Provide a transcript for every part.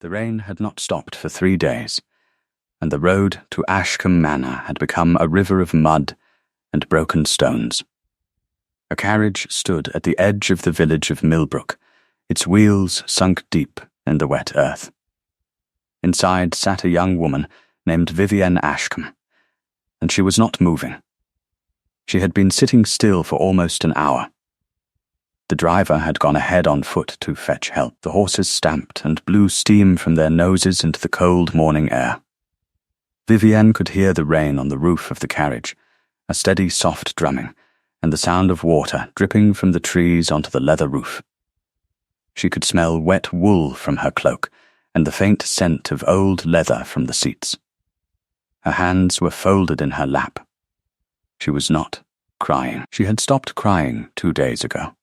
The rain had not stopped for 3 days, and the road to Ashcombe Manor had become a river of mud and broken stones. A carriage stood at the edge of the village of Millbrook, its wheels sunk deep in the wet earth. Inside sat a young woman named Vivienne Ashcombe, and she was not moving. She had been sitting still for almost an hour. The driver had gone ahead on foot to fetch help. The horses stamped and blew steam from their noses into the cold morning air. Vivienne could hear the rain on the roof of the carriage, a steady soft drumming, and the sound of water dripping from the trees onto the leather roof. She could smell wet wool from her cloak and the faint scent of old leather from the seats. Her hands were folded in her lap. She was not crying. She had stopped crying 2 days ago.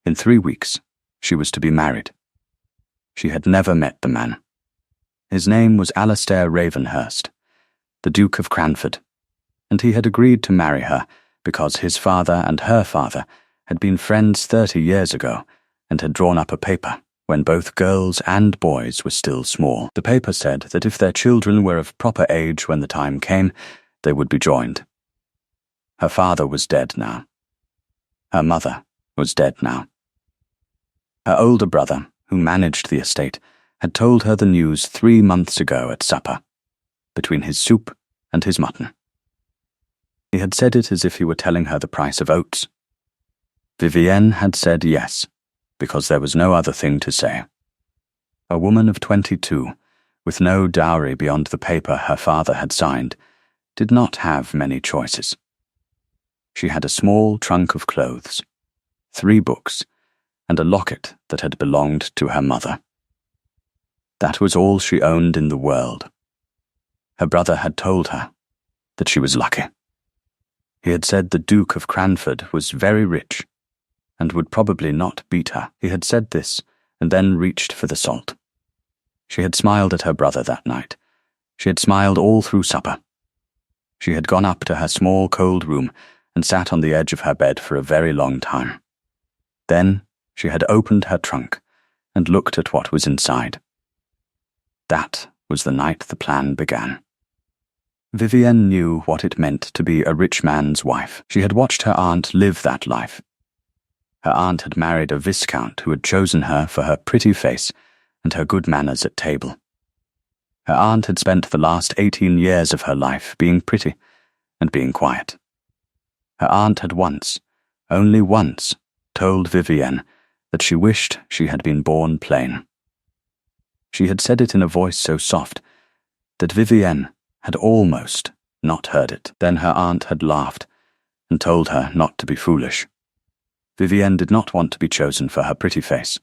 In 3 weeks, she was to be married. She had never met the man. His name was Alastair Ravenhurst, the Duke of Cranford, and he had agreed to marry her because his father and her father had been friends 30 years ago and had drawn up a paper when both girls and boys were still small. The paper said that if their children were of proper age when the time came, they would be joined. Her father was dead now. Her mother was dead now. Her older brother, who managed the estate, had told her the news 3 months ago at supper, between his soup and his mutton. He had said it as if he were telling her the price of oats. Vivienne had said yes, because there was no other thing to say. A woman of 22, with no dowry beyond the paper her father had signed, did not have many choices. She had a small trunk of clothes, 3 books, and a locket that had belonged to her mother. That was all she owned in the world. Her brother had told her that she was lucky. He had said the Duke of Cranford was very rich and would probably not beat her. He had said this and then reached for the salt. She had smiled at her brother that night. She had smiled all through supper. She had gone up to her small cold room and sat on the edge of her bed for a very long time. Then she had opened her trunk and looked at what was inside. That was the night the plan began. Vivienne knew what it meant to be a rich man's wife. She had watched her aunt live that life. Her aunt had married a viscount who had chosen her for her pretty face and her good manners at table. Her aunt had spent the last 18 years of her life being pretty and being quiet. Her aunt had once, only once, told Vivienne that she wished she had been born plain. She had said it in a voice so soft that Vivienne had almost not heard it. Then her aunt had laughed and told her not to be foolish. Vivienne did not want to be chosen for her pretty face.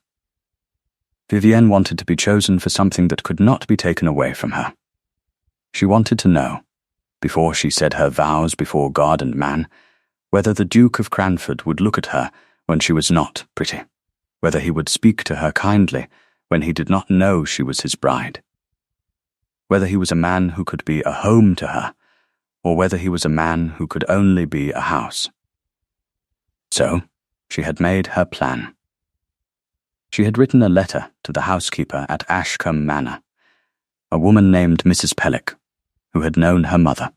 Vivienne wanted to be chosen for something that could not be taken away from her. She wanted to know, before she said her vows before God and man, whether the Duke of Cranford would look at her when she was not pretty, whether he would speak to her kindly when he did not know she was his bride, whether he was a man who could be a home to her, or whether he was a man who could only be a house. So, she had made her plan. She had written a letter to the housekeeper at Ashcombe Manor, a woman named Mrs. Pellick, who had known her mother.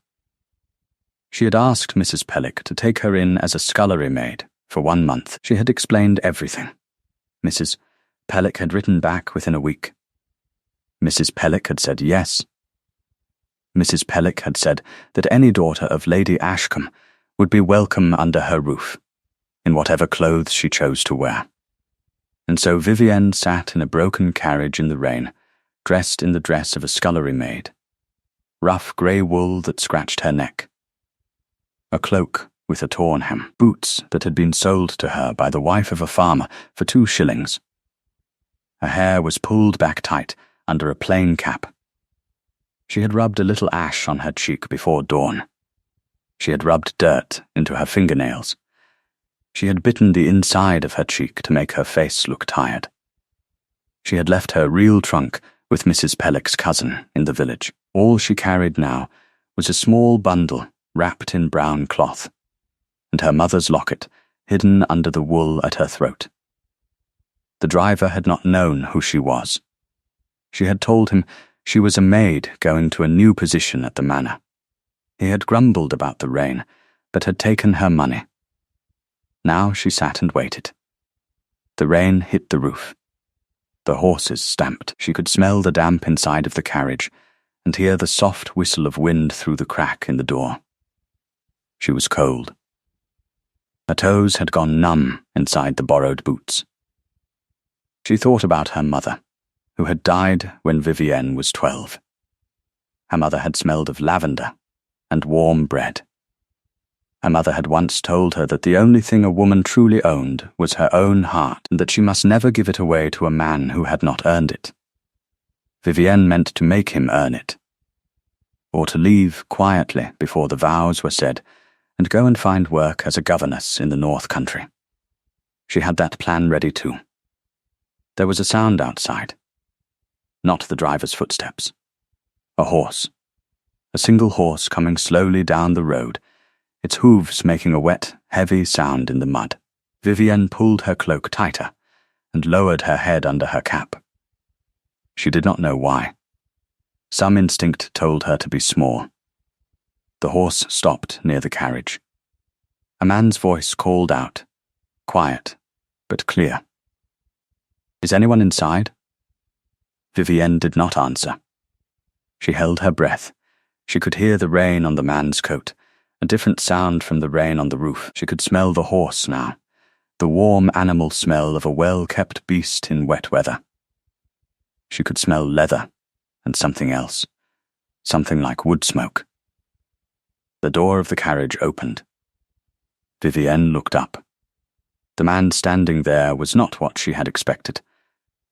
She had asked Mrs. Pellick to take her in as a scullery maid for 1 month. She had explained everything. Mrs. Pellick had written back within a week. Mrs. Pellick had said yes. Mrs. Pellick had said that any daughter of Lady Ashcombe would be welcome under her roof, in whatever clothes she chose to wear. And so Vivienne sat in a broken carriage in the rain, dressed in the dress of a scullery maid, rough grey wool that scratched her neck, a cloak with a torn hem, boots that had been sold to her by the wife of a farmer for 2 shillings. Her hair was pulled back tight under a plain cap. She had rubbed a little ash on her cheek before dawn. She had rubbed dirt into her fingernails. She had bitten the inside of her cheek to make her face look tired. She had left her real trunk with Mrs. Pellick's cousin in the village. All she carried now was a small bundle wrapped in brown cloth, and her mother's locket hidden under the wool at her throat. The driver had not known who she was. She had told him she was a maid going to a new position at the manor. He had grumbled about the rain, but had taken her money. Now she sat and waited. The rain hit the roof. The horses stamped. She could smell the damp inside of the carriage and hear the soft whistle of wind through the crack in the door. She was cold. Her toes had gone numb inside the borrowed boots. She thought about her mother, who had died when Vivienne was 12. Her mother had smelled of lavender and warm bread. Her mother had once told her that the only thing a woman truly owned was her own heart, and that she must never give it away to a man who had not earned it. Vivienne meant to make him earn it, or to leave quietly before the vows were said and go and find work as a governess in the North Country. She had that plan ready too. There was a sound outside. Not the driver's footsteps. A horse. A single horse coming slowly down the road, its hooves making a wet, heavy sound in the mud. Vivienne pulled her cloak tighter and lowered her head under her cap. She did not know why. Some instinct told her to be small. The horse stopped near the carriage. A man's voice called out, quiet but clear. "Is anyone inside?" Vivienne did not answer. She held her breath. She could hear the rain on the man's coat, a different sound from the rain on the roof. She could smell the horse now, the warm animal smell of a well-kept beast in wet weather. She could smell leather and something else, something like wood smoke. The door of the carriage opened. Vivienne looked up. The man standing there was not what she had expected.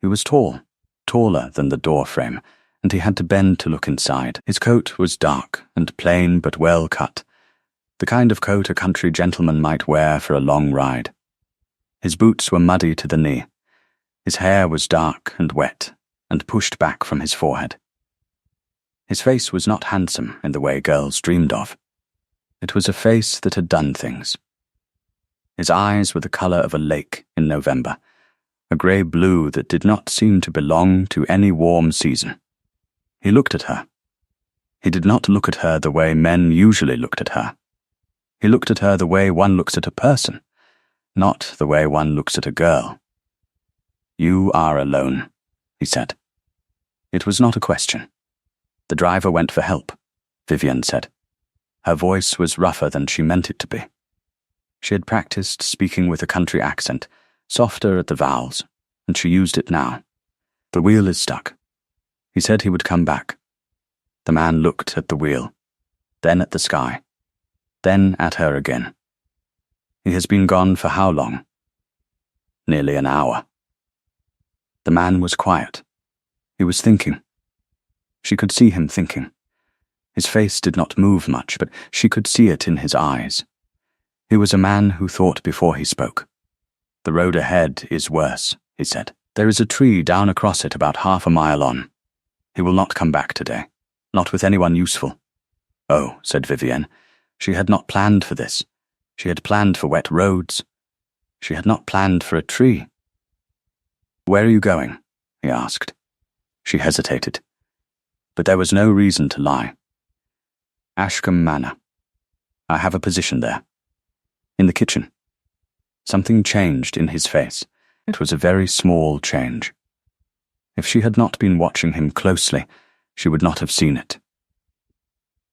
He was tall, taller than the door frame, and he had to bend to look inside. His coat was dark and plain but well cut, the kind of coat a country gentleman might wear for a long ride. His boots were muddy to the knee. His hair was dark and wet and pushed back from his forehead. His face was not handsome in the way girls dreamed of. It was a face that had done things. His eyes were the color of a lake in November, a grey blue that did not seem to belong to any warm season. He looked at her. He did not look at her the way men usually looked at her. He looked at her the way one looks at a person, not the way one looks at a girl. "You are alone," he said. It was not a question. "The driver went for help," Vivienne said. Her voice was rougher than she meant it to be. She had practiced speaking with a country accent, softer at the vowels, and she used it now. "The wheel is stuck. He said he would come back." The man looked at the wheel, then at the sky, then at her again. "He has been gone for how long?" "Nearly an hour." The man was quiet. He was thinking. She could see him thinking. His face did not move much, but she could see it in his eyes. He was a man who thought before he spoke. "The road ahead is worse," he said. "There is a tree down across it about half a mile on. He will not come back today, not with anyone useful." "Oh," said Vivienne. She had not planned for this. She had planned for wet roads. She had not planned for a tree. "Where are you going?" he asked. She hesitated. But there was no reason to lie. "Ashcombe Manor. I have a position there." "In the kitchen." Something changed in his face. It was a very small change. If she had not been watching him closely, she would not have seen it.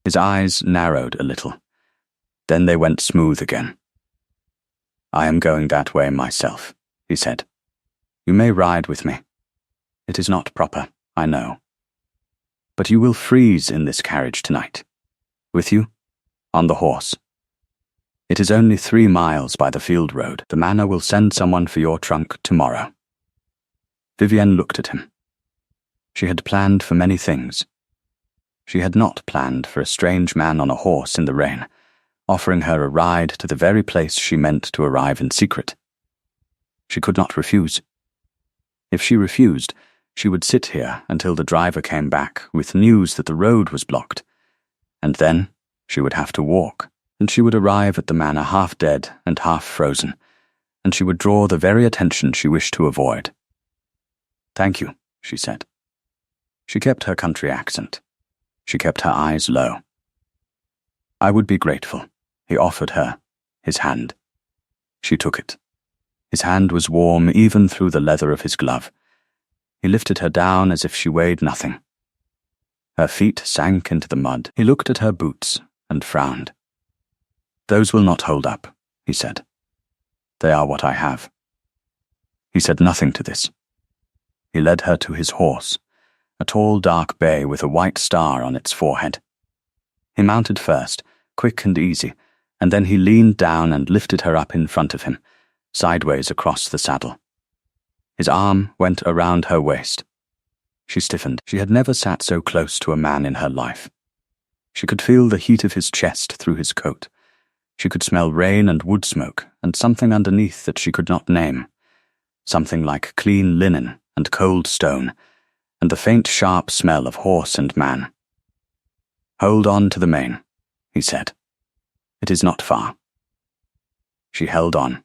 His eyes narrowed a little. Then they went smooth again. "I am going that way myself," he said. "You may ride with me. It is not proper, I know. But you will freeze in this carriage tonight. With you? On the horse. It is only 3 miles by the field road. The manor will send someone for your trunk tomorrow." Vivienne looked at him. She had planned for many things. She had not planned for a strange man on a horse in the rain, offering her a ride to the very place she meant to arrive in secret. She could not refuse. If she refused, she would sit here until the driver came back with news that the road was blocked, and then she would have to walk, and she would arrive at the manor half dead and half frozen, and she would draw the very attention she wished to avoid. "Thank you," she said. She kept her country accent. She kept her eyes low. "I would be grateful," he offered her, his hand. She took it. His hand was warm even through the leather of his glove. He lifted her down as if she weighed nothing. Her feet sank into the mud. He looked at her boots and frowned. "Those will not hold up," he said. "They are what I have." He said nothing to this. He led her to his horse, a tall dark bay with a white star on its forehead. He mounted first, quick and easy, and then he leaned down and lifted her up in front of him, sideways across the saddle. His arm went around her waist. She stiffened. She had never sat so close to a man in her life. She could feel the heat of his chest through his coat. She could smell rain and wood smoke and something underneath that she could not name, something like clean linen and cold stone, and the faint sharp smell of horse and man. "Hold on to the mane," he said. "It is not far." She held on.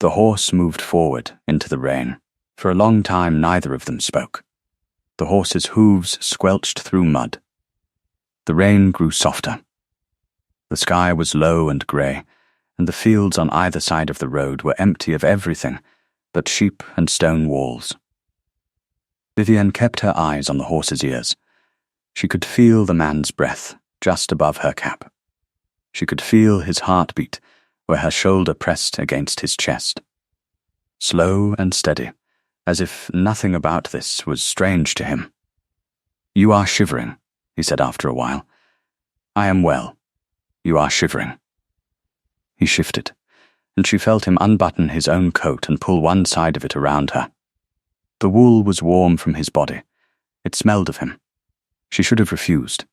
The horse moved forward into the rain. For a long time neither of them spoke. The horse's hooves squelched through mud. The rain grew softer. The sky was low and grey, and the fields on either side of the road were empty of everything but sheep and stone walls. Vivienne kept her eyes on the horse's ears. She could feel the man's breath just above her cap. She could feel his heartbeat where her shoulder pressed against his chest. Slow and steady, as if nothing about this was strange to him. "You are shivering," he said after a while. "I am well. You are shivering." He shifted, and she felt him unbutton his own coat and pull one side of it around her. The wool was warm from his body. It smelled of him. She should have refused.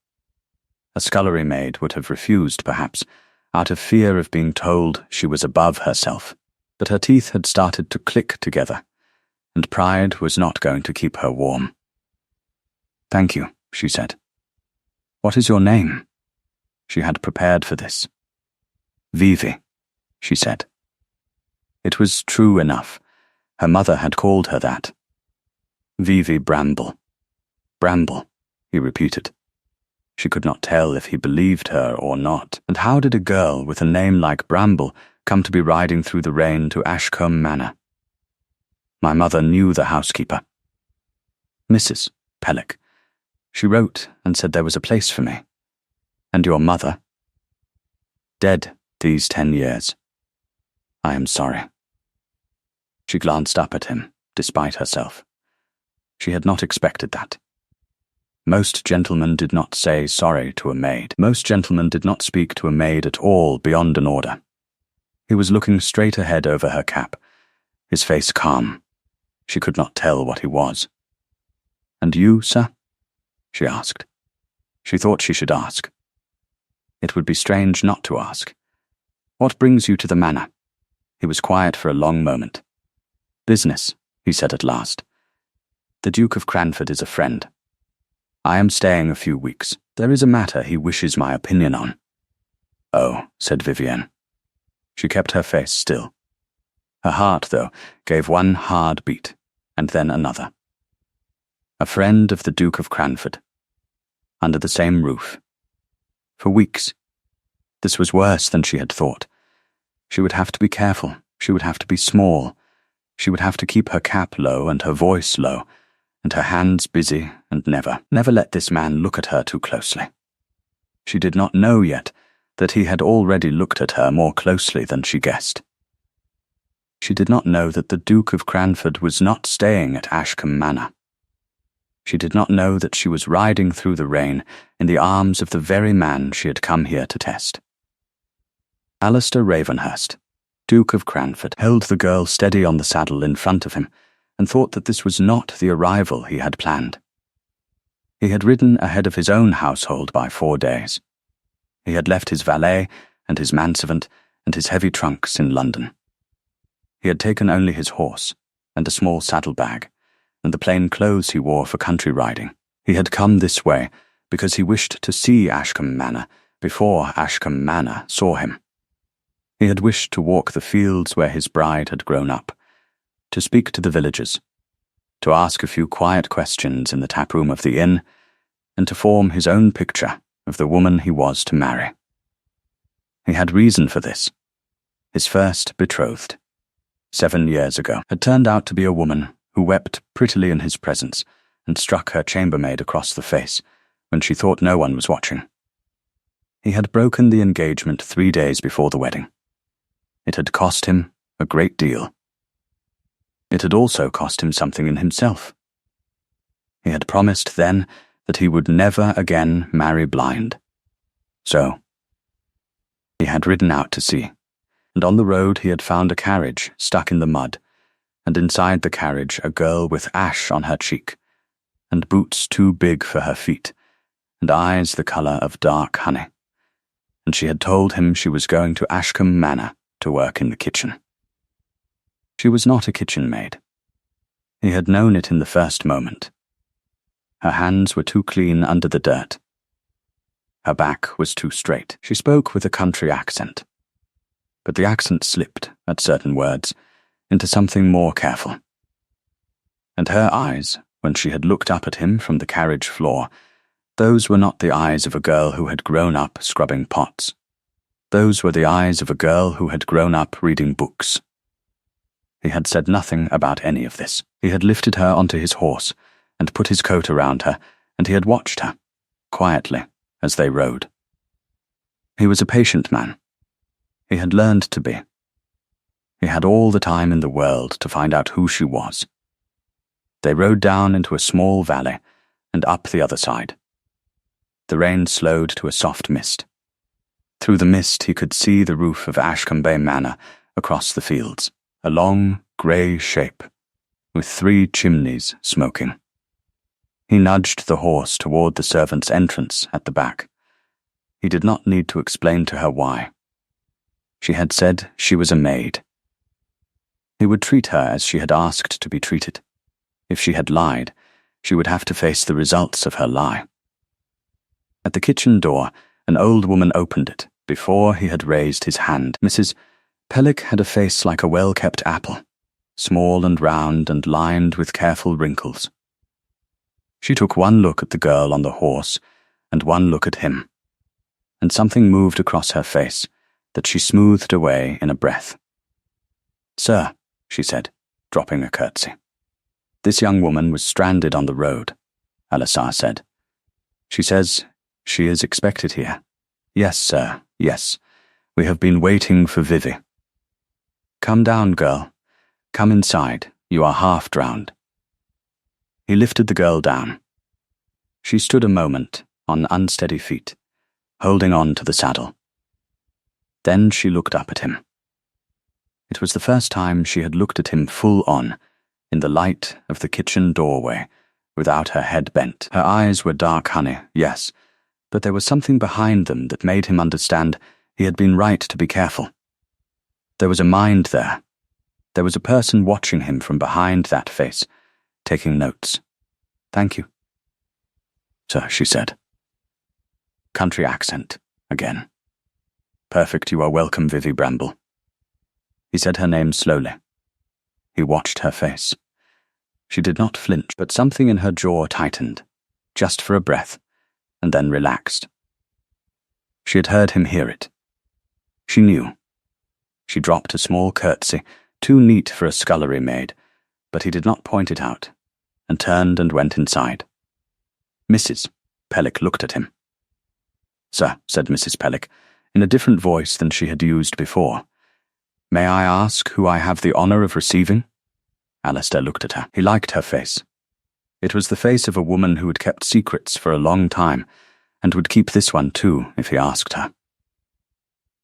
A scullery maid would have refused, perhaps, out of fear of being told she was above herself, but her teeth had started to click together, and pride was not going to keep her warm. "Thank you," she said. "What is your name?" She had prepared for this. "Vivi," she said. It was true enough. Her mother had called her that. "Vivi Bramble." "Bramble," he repeated. She could not tell if he believed her or not, and how did a girl with a name like Bramble come to be riding through the rain to Ashcombe Manor? My mother knew the housekeeper. "Mrs. Pellick. She wrote and said there was a place for me. And your mother?" "Dead these 10 years. I am sorry." She glanced up at him, despite herself. She had not expected that. Most gentlemen did not say sorry to a maid. Most gentlemen did not speak to a maid at all beyond an order. He was looking straight ahead over her cap, his face calm. She could not tell what he was. "And you, sir?" she asked. She thought she should ask. It would be strange not to ask. "What brings you to the manor?" He was quiet for a long moment. "Business," he said at last. "The Duke of Cranford is a friend. I am staying a few weeks. There is a matter he wishes my opinion on." "Oh," said Vivienne. She kept her face still. Her heart, though, gave one hard beat, and then another. A friend of the Duke of Cranford. Under the same roof. For weeks. This was worse than she had thought. She would have to be careful. She would have to be small. She would have to keep her cap low and her voice low, and her hands busy, and never let this man look at her too closely. She did not know yet that he had already looked at her more closely than she guessed. She did not know that the Duke of Cranford was not staying at Ashcombe Manor. She did not know that she was riding through the rain in the arms of the very man she had come here to test. Alistair Ravenhurst, Duke of Cranford, held the girl steady on the saddle in front of him and thought that this was not the arrival he had planned. He had ridden ahead of his own household by 4 days. He had left his valet and his manservant and his heavy trunks in London. He had taken only his horse and a small saddle-bag and the plain clothes he wore for country riding. He had come this way because he wished to see Ashcombe Manor before Ashcombe Manor saw him. He had wished to walk the fields where his bride had grown up, to speak to the villagers, to ask a few quiet questions in the taproom of the inn, and to form his own picture of the woman he was to marry. He had reason for this. His first betrothed, 7 years ago, had turned out to be a woman who wept prettily in his presence and struck her chambermaid across the face when she thought no one was watching. He had broken the engagement 3 days before the wedding. It had cost him a great deal. It had also cost him something in himself. He had promised then that he would never again marry blind. So, he had ridden out to sea, and on the road he had found a carriage stuck in the mud, and inside the carriage a girl with ash on her cheek, and boots too big for her feet, and eyes the colour of dark honey. And she had told him she was going to Ashcombe Manor to work in the kitchen. She was not a kitchen maid. He had known it in the first moment. Her hands were too clean under the dirt. Her back was too straight. She spoke with a country accent, but the accent slipped, at certain words, into something more careful. And her eyes, when she had looked up at him from the carriage floor, those were not the eyes of a girl who had grown up scrubbing pots. Those were the eyes of a girl who had grown up reading books. He had said nothing about any of this. He had lifted her onto his horse and put his coat around her, and he had watched her, quietly, as they rode. He was a patient man. He had learned to be. He had all the time in the world to find out who she was. They rode down into a small valley and up the other side. The rain slowed to a soft mist. Through the mist he could see the roof of Ashcombe Manor across the fields, a long, grey shape, with 3 chimneys smoking. He nudged the horse toward the servants' entrance at the back. He did not need to explain to her why. She had said she was a maid. He would treat her as she had asked to be treated. If she had lied, she would have to face the results of her lie. At the kitchen door, an old woman opened it before he had raised his hand. Mrs. Pellick had a face like a well-kept apple, small and round and lined with careful wrinkles. She took one look at the girl on the horse and one look at him, and something moved across her face that she smoothed away in a breath. "Sir," she said, dropping a curtsy. "This young woman was stranded on the road," Alisar said. "She says she is expected here." "Yes, sir, yes. We have been waiting for Vivi." "Come down, girl. Come inside. You are half drowned." He lifted the girl down. She stood a moment on unsteady feet, holding on to the saddle. Then she looked up at him. It was the first time she had looked at him full on, in the light of the kitchen doorway, without her head bent. Her eyes were dark honey, yes, but there was something behind them that made him understand he had been right to be careful. There was a mind there. There was a person watching him from behind that face, taking notes. "Thank you." "Sir," she said. Country accent, again. "Perfect, you are welcome, Vivi Bramble." He said her name slowly. He watched her face. She did not flinch, but something in her jaw tightened, just for a breath, and then relaxed. She had heard him hear it. She knew. She dropped a small curtsy, too neat for a scullery maid, but he did not point it out, and turned and went inside. Mrs. Pellick looked at him. "Sir," said Mrs. Pellick, in a different voice than she had used before, "may I ask who I have the honour of receiving?" Alistair looked at her. He liked her face. It was the face of a woman who had kept secrets for a long time, and would keep this one too if he asked her.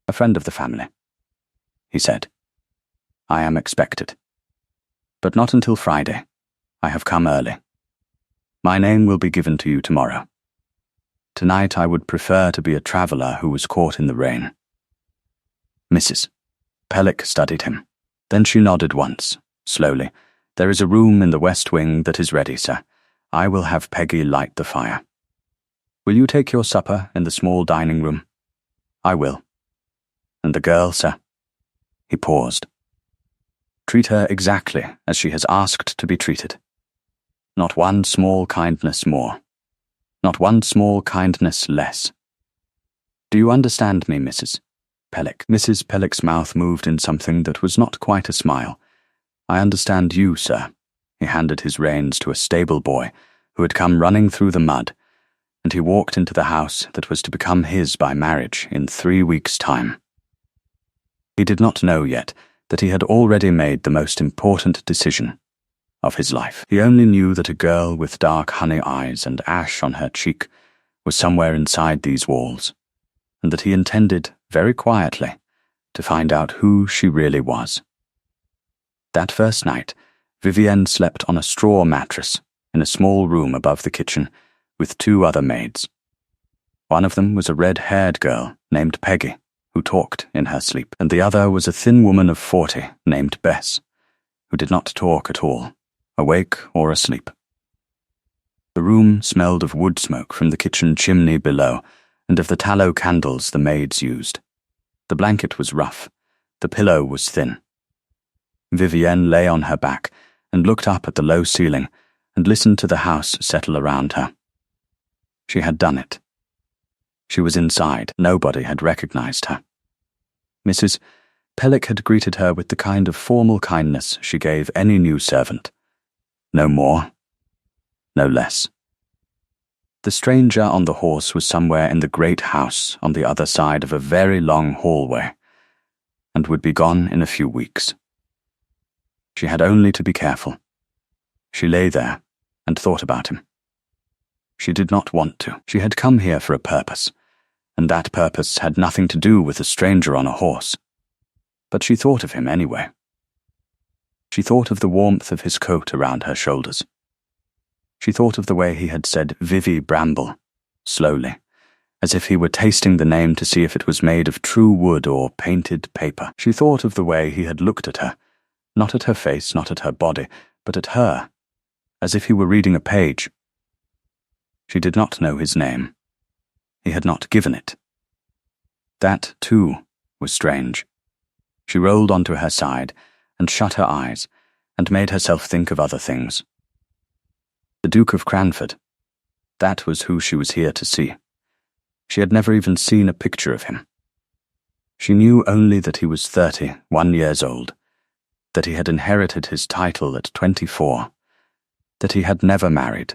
"A friend of the family," he said. "I am expected. But not until Friday. I have come early. My name will be given to you tomorrow. Tonight I would prefer to be a traveller who was caught in the rain." Mrs. Pellick studied him. Then she nodded once, slowly. "There is a room in the west wing that is ready, sir. I will have Peggy light the fire. Will you take your supper in the small dining room?" "I will." "And the girl, sir?" He paused. "Treat her exactly as she has asked to be treated. Not one small kindness more. Not one small kindness less. Do you understand me, Mrs. Pellick? Mrs. Pellick's mouth moved in something that was not quite a smile. I understand you, sir. He handed his reins to a stable boy who had come running through the mud, and he walked into the house that was to become his by marriage in 3 weeks' time. He did not know yet that he had already made the most important decision of his life. He only knew that a girl with dark honey eyes and ash on her cheek was somewhere inside these walls, and that he intended, very quietly, to find out who she really was. That first night, Vivienne slept on a straw mattress in a small room above the kitchen with 2 other maids. One of them was a red-haired girl named Peggy, who talked in her sleep, and the other was a thin woman of 40 named Bess, who did not talk at all, awake or asleep. The room smelled of wood smoke from the kitchen chimney below and of the tallow candles the maids used. The blanket was rough, the pillow was thin. Vivienne lay on her back and looked up at the low ceiling and listened to the house settle around her. She had done it. She was inside. Nobody had recognized her. Mrs. Pellick had greeted her with the kind of formal kindness she gave any new servant. No more, no less. The stranger on the horse was somewhere in the great house on the other side of a very long hallway, and would be gone in a few weeks. She had only to be careful. She lay there and thought about him. She did not want to. She had come here for a purpose, and that purpose had nothing to do with a stranger on a horse. But she thought of him anyway. She thought of the warmth of his coat around her shoulders. She thought of the way he had said Vivi Bramble, slowly, as if he were tasting the name to see if it was made of true wood or painted paper. She thought of the way he had looked at her, not at her face, not at her body, but at her, as if he were reading a page. She did not know his name. He had not given it. That, too, was strange. She rolled onto her side and shut her eyes and made herself think of other things. The Duke of Cranford. That was who she was here to see. She had never even seen a picture of him. She knew only that he was 31 years old, that he had inherited his title at 24, that he had never married,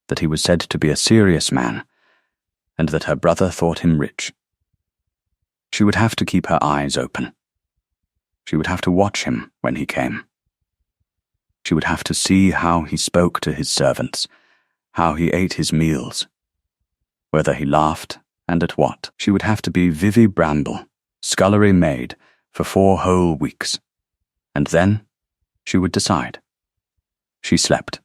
that he was said to be a serious man, and that her brother thought him rich. She would have to keep her eyes open. She would have to watch him when he came. She would have to see how he spoke to his servants, how he ate his meals, whether he laughed and at what. She would have to be Vivi Bramble, scullery maid, for 4 whole weeks. And then she would decide. She slept.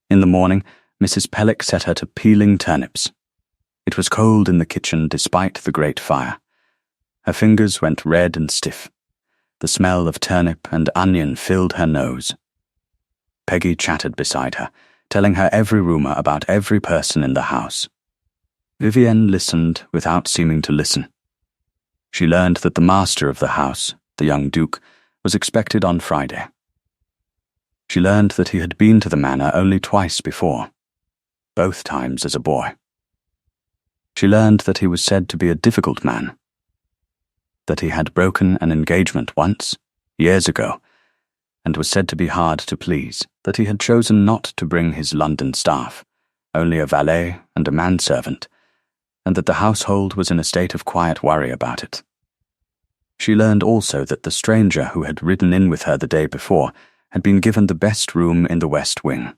In the morning, Mrs. Pellick set her to peeling turnips. It was cold in the kitchen despite the great fire. Her fingers went red and stiff. The smell of turnip and onion filled her nose. Peggy chattered beside her, telling her every rumor about every person in the house. Vivienne listened without seeming to listen. She learned that the master of the house, the young Duke, was expected on Friday. She learned that he had been to the manor only twice before, both times as a boy. She learned that he was said to be a difficult man, that he had broken an engagement once, years ago, and was said to be hard to please, that he had chosen not to bring his London staff, only a valet and a manservant, and that the household was in a state of quiet worry about it. She learned also that the stranger who had ridden in with her the day before had been given the best room in the West Wing,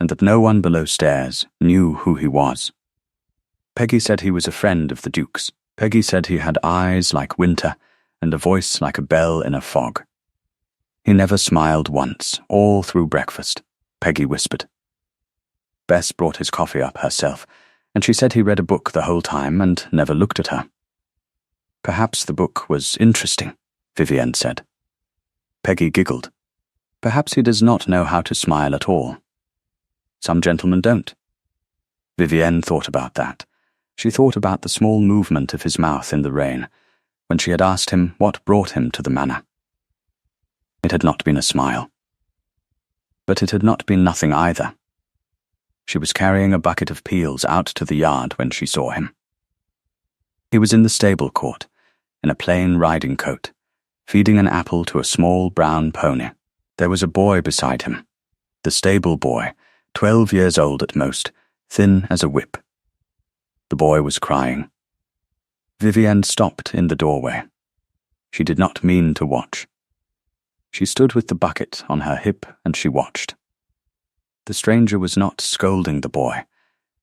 and that no one below stairs knew who he was. Peggy said he was a friend of the Duke's. Peggy said he had eyes like winter and a voice like a bell in a fog. He never smiled once, all through breakfast, Peggy whispered. Bess brought his coffee up herself, and she said he read a book the whole time and never looked at her. Perhaps the book was interesting, Vivienne said. Peggy giggled. Perhaps he does not know how to smile at all. Some gentlemen don't. Vivienne thought about that. She thought about the small movement of his mouth in the rain, when she had asked him what brought him to the manor. It had not been a smile. But it had not been nothing either. She was carrying a bucket of peels out to the yard when she saw him. He was in the stable court, in a plain riding coat, feeding an apple to a small brown pony. There was a boy beside him, the stable boy, 12 years old at most, thin as a whip. The boy was crying. Vivienne stopped in the doorway. She did not mean to watch. She stood with the bucket on her hip and she watched. The stranger was not scolding the boy.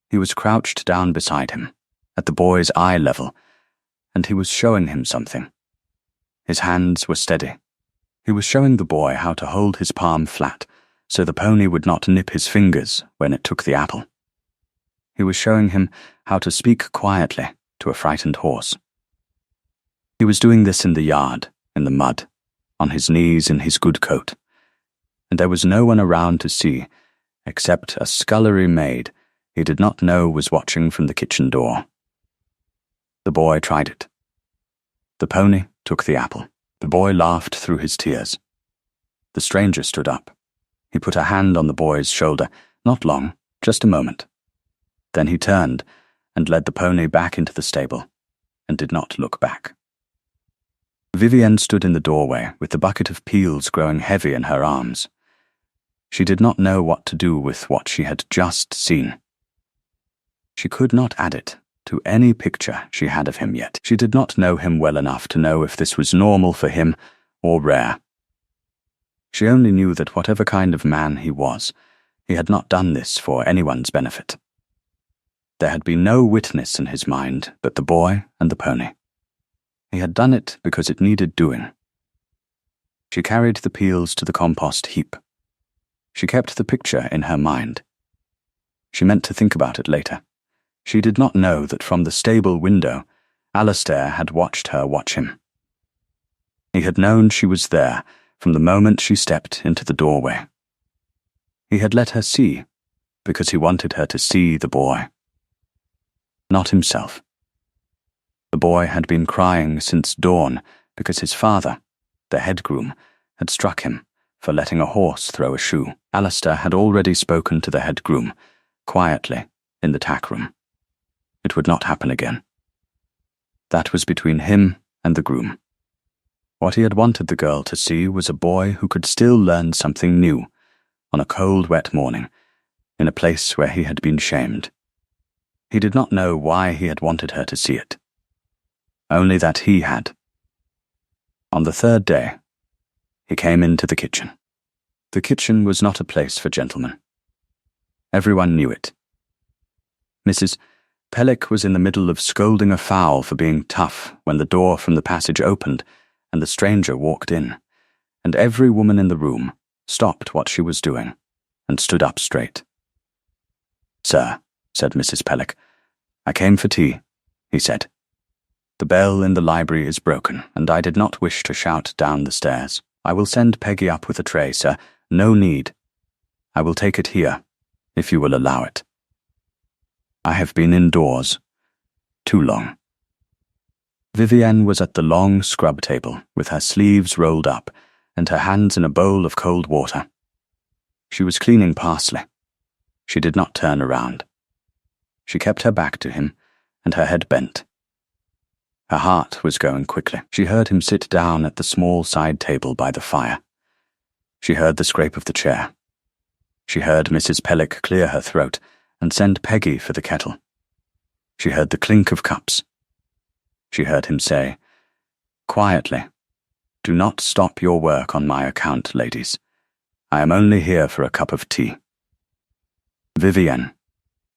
He was crouched down beside him, at the boy's eye level, and he was showing him something. His hands were steady. He was showing the boy how to hold his palm flat so the pony would not nip his fingers when it took the apple. He was showing him how to speak quietly to a frightened horse. He was doing this in the yard, in the mud, on his knees in his good coat, and there was no one around to see, except a scullery maid he did not know was watching from the kitchen door. The boy tried it. The pony took the apple. The boy laughed through his tears. The stranger stood up. He put a hand on the boy's shoulder, not long, just a moment. Then he turned and led the pony back into the stable, and did not look back. Vivienne stood in the doorway with the bucket of peels growing heavy in her arms. She did not know what to do with what she had just seen. She could not add it to any picture she had of him yet. She did not know him well enough to know if this was normal for him or rare. She only knew that whatever kind of man he was, he had not done this for anyone's benefit. There had been no witness in his mind but the boy and the pony. He had done it because it needed doing. She carried the peels to the compost heap. She kept the picture in her mind. She meant to think about it later. She did not know that from the stable window, Alastair had watched her watch him. He had known she was there from the moment she stepped into the doorway. He had let her see, because he wanted her to see the boy. Not himself. The boy had been crying since dawn because his father, the head groom, had struck him for letting a horse throw a shoe. Alastair had already spoken to the head groom, quietly, in the tack room. It would not happen again. That was between him and the groom. What he had wanted the girl to see was a boy who could still learn something new, on a cold, wet morning, in a place where he had been shamed. He did not know why he had wanted her to see it. Only that he had. On the third day, he came into the kitchen. The kitchen was not a place for gentlemen. Everyone knew it. Mrs. Pellick was in the middle of scolding a fowl for being tough when the door from the passage opened and the stranger walked in, and every woman in the room stopped what she was doing and stood up straight. "Sir," said Mrs. Pellick, "I came for tea," he said. "The bell in the library is broken, and I did not wish to shout down the stairs. I will send Peggy up with a tray, sir. No need. I will take it here, if you will allow it. I have been indoors too long." Vivienne was at the long scrub table, with her sleeves rolled up and her hands in a bowl of cold water. She was cleaning parsley. She did not turn around. She kept her back to him, and her head bent. Her heart was going quickly. She heard him sit down at the small side table by the fire. She heard the scrape of the chair. She heard Mrs. Pellick clear her throat and send Peggy for the kettle. She heard the clink of cups. She heard him say, quietly, "Do not stop your work on my account, ladies. I am only here for a cup of tea." Vivienne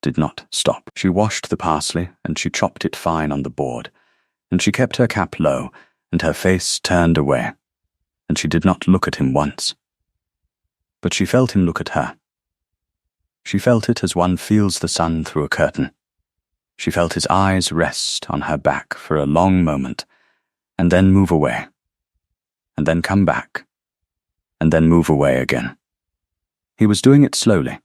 did not stop. She washed the parsley and she chopped it fine on the board, and she kept her cap low and her face turned away, and she did not look at him once. But she felt him look at her. She felt it as one feels the sun through a curtain. She felt his eyes rest on her back for a long moment, and then move away, and then come back, and then move away again. He was doing it slowly,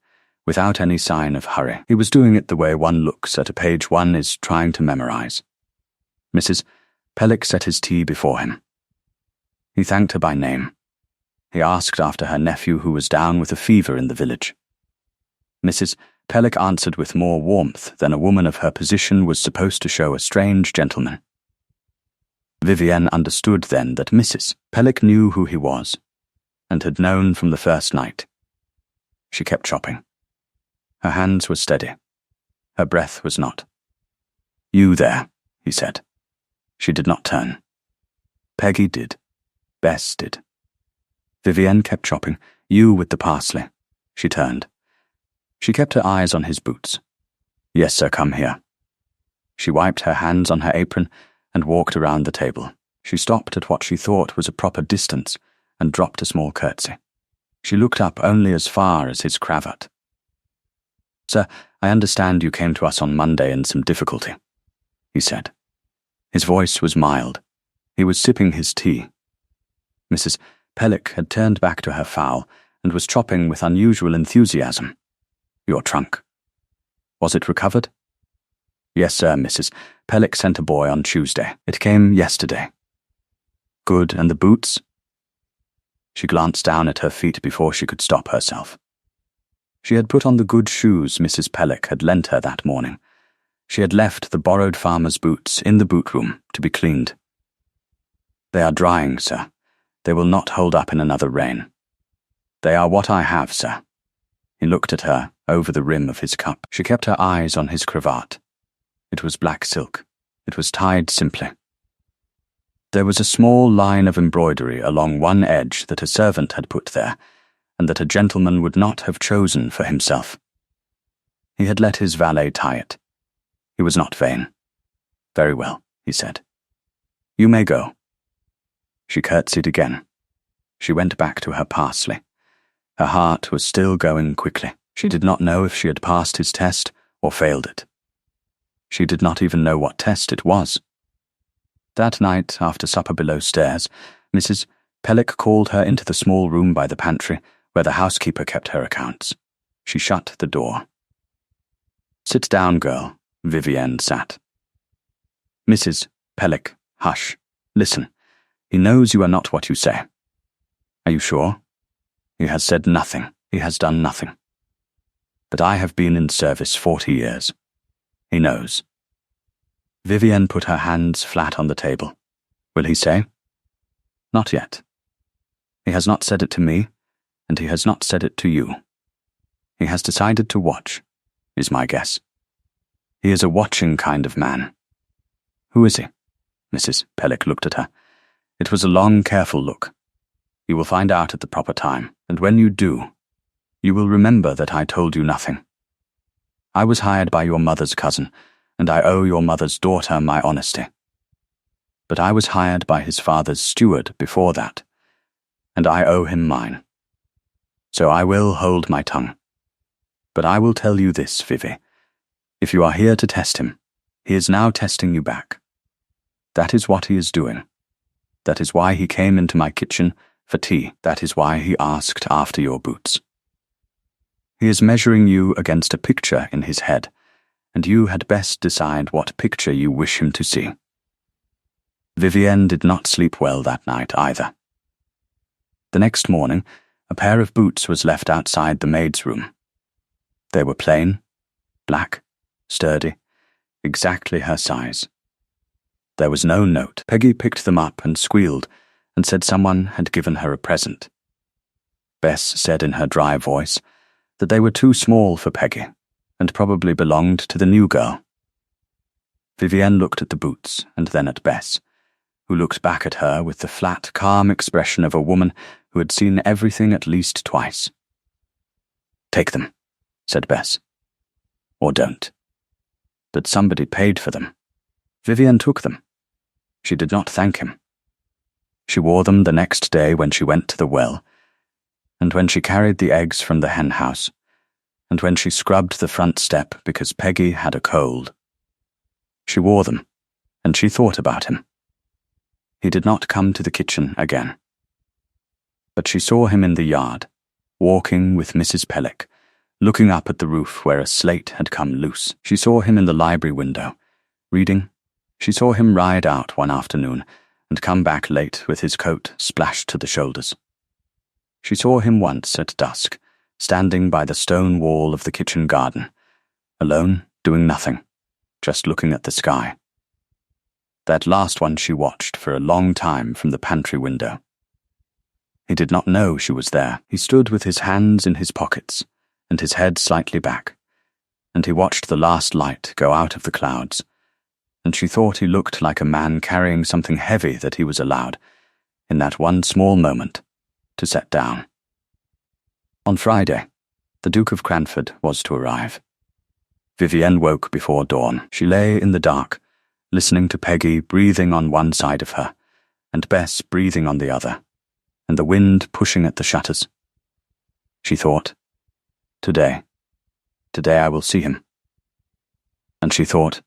without any sign of hurry. He was doing it the way one looks at a page one is trying to memorize. Mrs. Pellick set his tea before him. He thanked her by name. He asked after her nephew who was down with a fever in the village. Mrs. Pellick answered with more warmth than a woman of her position was supposed to show a strange gentleman. Vivienne understood then that Mrs. Pellick knew who he was, and had known from the first night. She kept chopping. Her hands were steady. Her breath was not. "You there," he said. She did not turn. Peggy did. Bess did. Vivienne kept chopping. "You with the parsley." She turned. She kept her eyes on his boots. "Yes, sir, come here." She wiped her hands on her apron and walked around the table. She stopped at what she thought was a proper distance and dropped a small curtsy. She looked up only as far as his cravat. "Sir, I understand you came to us on Monday in some difficulty," he said. His voice was mild. He was sipping his tea. Mrs. Pellick had turned back to her fowl and was chopping with unusual enthusiasm. "Your trunk. Was it recovered?" "Yes, sir, Mrs. Pellick sent a boy on Tuesday. It came yesterday." "Good, and the boots?" She glanced down at her feet before she could stop herself. She had put on the good shoes Mrs. Pellick had lent her that morning. She had left the borrowed farmer's boots in the boot room to be cleaned. "They are drying, sir. They will not hold up in another rain. They are what I have, sir." He looked at her over the rim of his cup. She kept her eyes on his cravat. It was black silk. It was tied simply. There was a small line of embroidery along one edge that a servant had put there, and that a gentleman would not have chosen for himself. He had let his valet tie it. He was not vain. "Very well," he said. "You may go." She curtsied again. She went back to her parsley. Her heart was still going quickly. She did not know if she had passed his test or failed it. She did not even know what test it was. That night, after supper below stairs, Mrs. Pellick called her into the small room by the pantry where the housekeeper kept her accounts. She shut the door. "Sit down, girl." Vivienne sat. "Mrs. Pellick, hush. Listen. He knows you are not what you say." "Are you sure?" "He has said nothing. He has done nothing. But I have been in service 40 years. He knows." Vivienne put her hands flat on the table. "Will he say?" "Not yet. He has not said it to me, and he has not said it to you. He has decided to watch, is my guess. He is a watching kind of man." "Who is he?" Mrs. Pellick looked at her. It was a long, careful look. "You will find out at the proper time, and when you do, you will remember that I told you nothing. I was hired by your mother's cousin, and I owe your mother's daughter my honesty. But I was hired by his father's steward before that, and I owe him mine. So I will hold my tongue. But I will tell you this, Vivi. If you are here to test him, he is now testing you back. That is what he is doing. That is why he came into my kitchen for tea. That is why he asked after your boots. He is measuring you against a picture in his head, and you had best decide what picture you wish him to see." Vivienne did not sleep well that night either. The next morning, a pair of boots was left outside the maid's room. They were plain, black, sturdy, exactly her size. There was no note. Peggy picked them up and squealed and said someone had given her a present. Bess said in her dry voice that they were too small for Peggy and probably belonged to the new girl. Vivienne looked at the boots and then at Bess, who looked back at her with the flat, calm expression of a woman who had seen everything at least twice. "Take them," said Bess. "Or don't." But somebody paid for them. Vivienne took them. She did not thank him. She wore them the next day when she went to the well, and when she carried the eggs from the hen house, and when she scrubbed the front step because Peggy had a cold. She wore them, and she thought about him. He did not come to the kitchen again. But she saw him in the yard, walking with Mrs. Pellick, looking up at the roof where a slate had come loose. She saw him in the library window, reading. She saw him ride out one afternoon and come back late with his coat splashed to the shoulders. She saw him once at dusk, standing by the stone wall of the kitchen garden, alone, doing nothing, just looking at the sky. That last one she watched for a long time from the pantry window. He did not know she was there. He stood with his hands in his pockets and his head slightly back, and he watched the last light go out of the clouds, and she thought he looked like a man carrying something heavy that he was allowed, in that one small moment, to set down. On Friday, the Duke of Cranford was to arrive. Vivienne woke before dawn. She lay in the dark, listening to Peggy breathing on one side of her, and Bess breathing on the other, and the wind pushing at the shutters. She thought, Today I will see him. And she thought,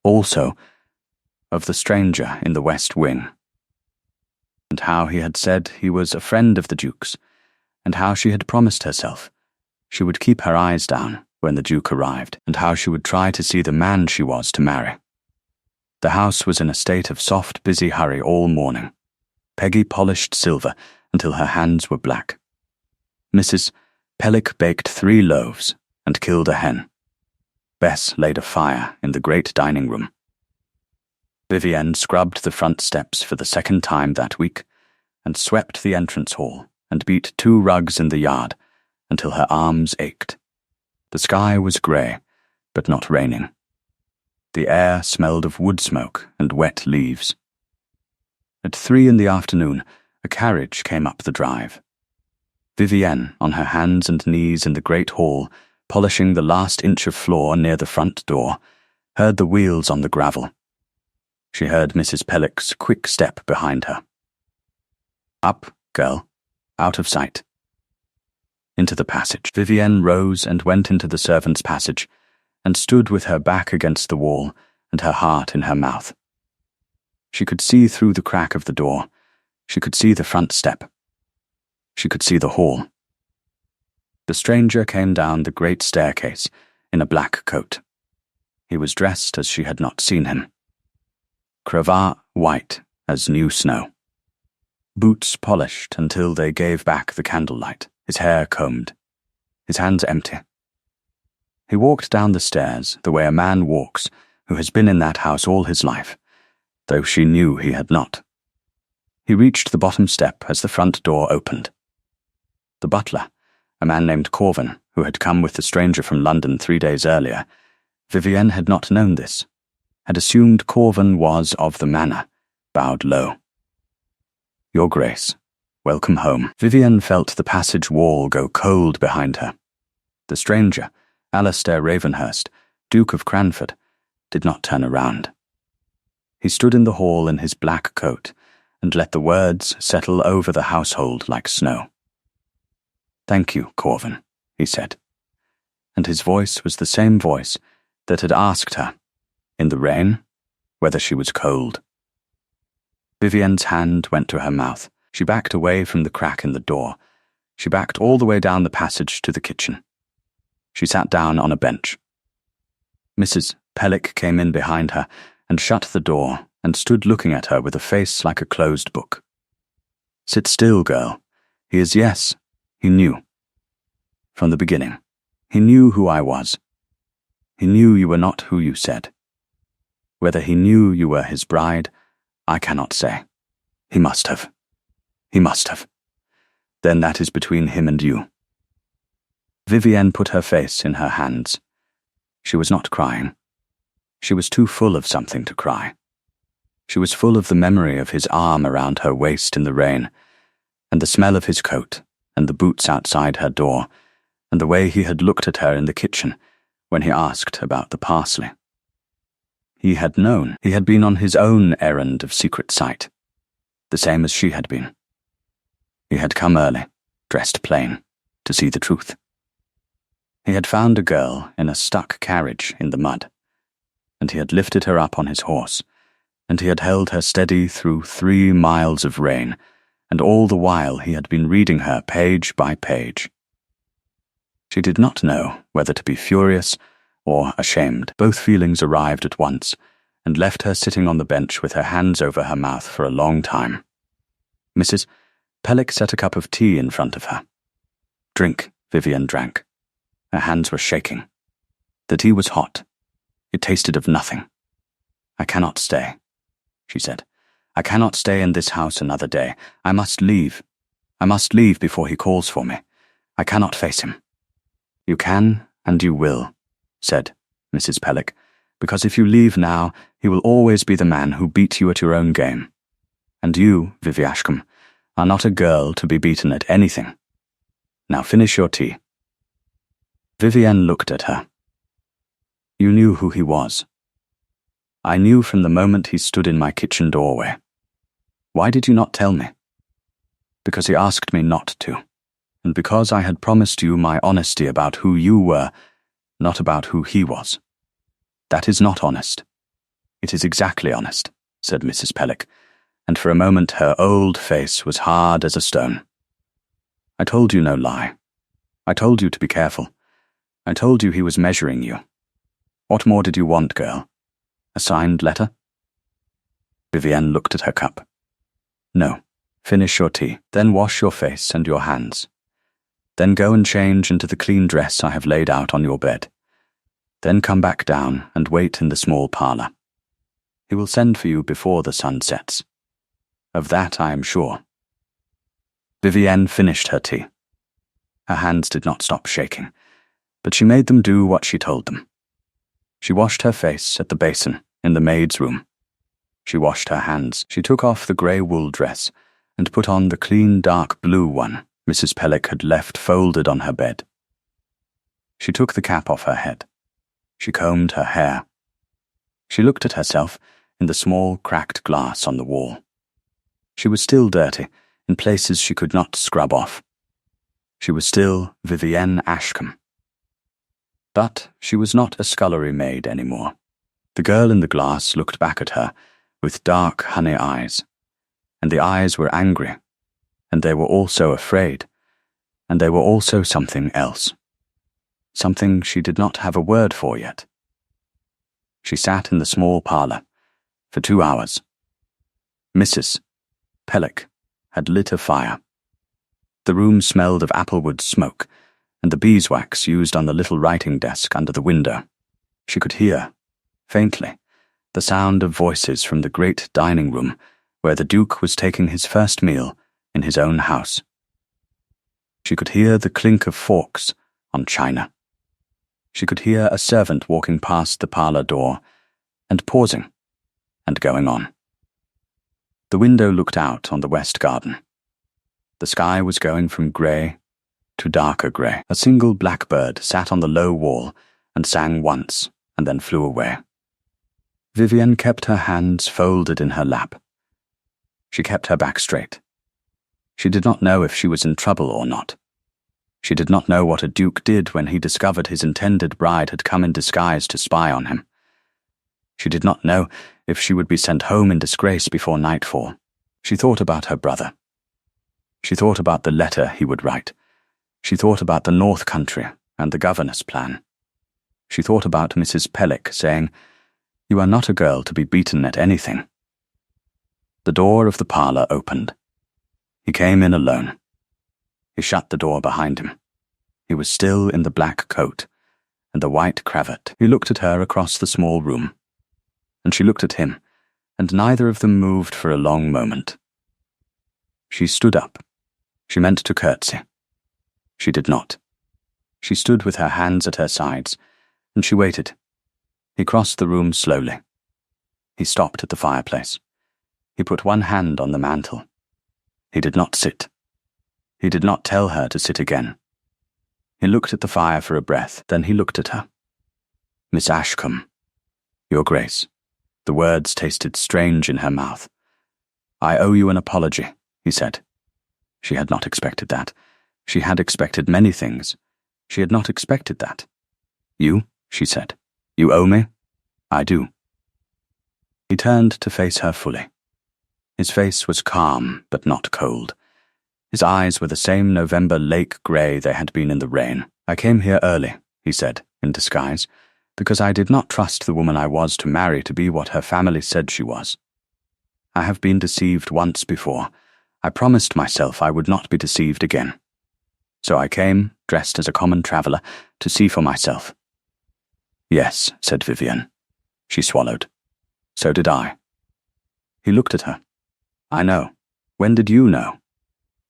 also, of the stranger in the West Wing, and how he had said he was a friend of the Duke's, and how she had promised herself she would keep her eyes down when the Duke arrived, and how she would try to see the man she was to marry. The house was in a state of soft, busy hurry all morning. Peggy polished silver until her hands were black. Mrs. Pellick baked 3 loaves and killed a hen. Bess laid a fire in the great dining room. Vivienne scrubbed the front steps for the second time that week, and swept the entrance hall, and beat 2 rugs in the yard until her arms ached. The sky was grey, but not raining. The air smelled of wood smoke and wet leaves. At 3 in the afternoon, a carriage came up the drive. Vivienne, on her hands and knees in the great hall, polishing the last inch of floor near the front door, heard the wheels on the gravel. She heard Mrs. Pellick's quick step behind her. Up, girl, out of sight. Into the passage. Vivienne rose and went into the servants' passage, and stood with her back against the wall and her heart in her mouth. She could see through the crack of the door. She could see the front step. She could see the hall. The stranger came down the great staircase in a black coat. He was dressed as she had not seen him. Cravat white as new snow. Boots polished until they gave back the candlelight, his hair combed, his hands empty. He walked down the stairs the way a man walks who has been in that house all his life, though she knew he had not. He reached the bottom step as the front door opened. The butler, a man named Corvin, who had come with the stranger from London 3 days earlier, Vivienne had not known this, had assumed Corvin was of the manor, bowed low. Your Grace, welcome home. Vivienne felt the passage wall go cold behind her. The stranger, Alastair Ravenhurst, Duke of Cranford, did not turn around. He stood in the hall in his black coat and let the words settle over the household like snow. Thank you, Corvin, he said, and his voice was the same voice that had asked her, in the rain, whether she was cold. Vivienne's hand went to her mouth. She backed away from the crack in the door. She backed all the way down the passage to the kitchen. She sat down on a bench. Mrs. Pellick came in behind her and shut the door and stood looking at her with a face like a closed book. Sit still, girl. He is yes. He knew. From the beginning. He knew who I was. He knew you were not who you said. Whether he knew you were his bride, I cannot say. He must have. He must have. Then that is between him and you. Vivienne put her face in her hands. She was not crying. She was too full of something to cry. She was full of the memory of his arm around her waist in the rain, and the smell of his coat, and the boots outside her door, and the way he had looked at her in the kitchen when he asked about the parsley. He had known. He had been on his own errand of secret sight, the same as she had been. He had come early, dressed plain, to see the truth. He had found a girl in a stuck carriage in the mud, and he had lifted her up on his horse, and he had held her steady through 3 miles of rain, and all the while he had been reading her page by page. She did not know whether to be furious or ashamed. Both feelings arrived at once, and left her sitting on the bench with her hands over her mouth for a long time. Mrs. Pellick set a cup of tea in front of her. "Drink," Vivienne drank. Her hands were shaking. The tea was hot. It tasted of nothing. "I cannot stay," she said. "I cannot stay in this house another day. I must leave. I must leave before he calls for me. I cannot face him." "You can, and you will," said Mrs. Pellick, "because if you leave now, he will always be the man who beat you at your own game. And you, Vivi Ashcombe, are not a girl to be beaten at anything. Now finish your tea." Vivienne looked at her. "You knew who he was." "I knew from the moment he stood in my kitchen doorway." "Why did you not tell me?" "Because he asked me not to, and because I had promised you my honesty about who you were, not about who he was." "That is not honest." "It is exactly honest," said Mrs. Pellick, and for a moment her old face was hard as a stone. "I told you no lie. I told you to be careful. I told you he was measuring you. What more did you want, girl? A signed letter?" Vivienne looked at her cup. "No. Finish your tea, then wash your face and your hands. Then go and change into the clean dress I have laid out on your bed. Then come back down and wait in the small parlour. He will send for you before the sun sets. Of that I am sure." Vivienne finished her tea. Her hands did not stop shaking, but she made them do what she told them. She washed her face at the basin in the maid's room. She washed her hands. She took off the grey wool dress and put on the clean dark blue one Mrs. Pellick had left folded on her bed. She took the cap off her head. She combed her hair. She looked at herself in the small cracked glass on the wall. She was still dirty, in places she could not scrub off. She was still Vivienne Ashcombe. But she was not a scullery maid any more. The girl in the glass looked back at her with dark honey eyes, and the eyes were angry, and they were also afraid, and they were also something else. Something she did not have a word for yet. She sat in the small parlour for 2 hours. Mrs. Pellick had lit a fire. The room smelled of applewood smoke and the beeswax used on the little writing desk under the window. She could hear, faintly, the sound of voices from the great dining room where the Duke was taking his first meal in his own house. She could hear the clink of forks on china. She could hear a servant walking past the parlour door and pausing and going on. The window looked out on the west garden. The sky was going from grey to darker grey. A single blackbird sat on the low wall and sang once and then flew away. Vivienne kept her hands folded in her lap. She kept her back straight. She did not know if she was in trouble or not. She did not know what a duke did when he discovered his intended bride had come in disguise to spy on him. She did not know if she would be sent home in disgrace before nightfall. She thought about her brother. She thought about the letter he would write. She thought about the North Country and the governess plan. She thought about Mrs. Pellick saying, "You are not a girl to be beaten at anything." The door of the parlour opened. He came in alone. He shut the door behind him. He was still in the black coat and the white cravat. He looked at her across the small room, and she looked at him, and neither of them moved for a long moment. She stood up. She meant to curtsy. She did not. She stood with her hands at her sides, and she waited. He crossed the room slowly. He stopped at the fireplace. He put one hand on the mantel. He did not sit. He did not tell her to sit again. He looked at the fire for a breath, then he looked at her. "Miss Ashcombe, Your Grace." The words tasted strange in her mouth. "I owe you an apology," he said. She had not expected that. She had expected many things. She had not expected that. "You?" she said. "You owe me?" "I do." He turned to face her fully. His face was calm, but not cold. His eyes were the same November lake grey they had been in the rain. "I came here early," he said, in disguise, "because I did not trust the woman I was to marry to be what her family said she was. I have been deceived once before. I promised myself I would not be deceived again. So I came, dressed as a common traveller, to see for myself. Yes, said Vivienne. She swallowed. So did I. He looked at her. I know. When did you know?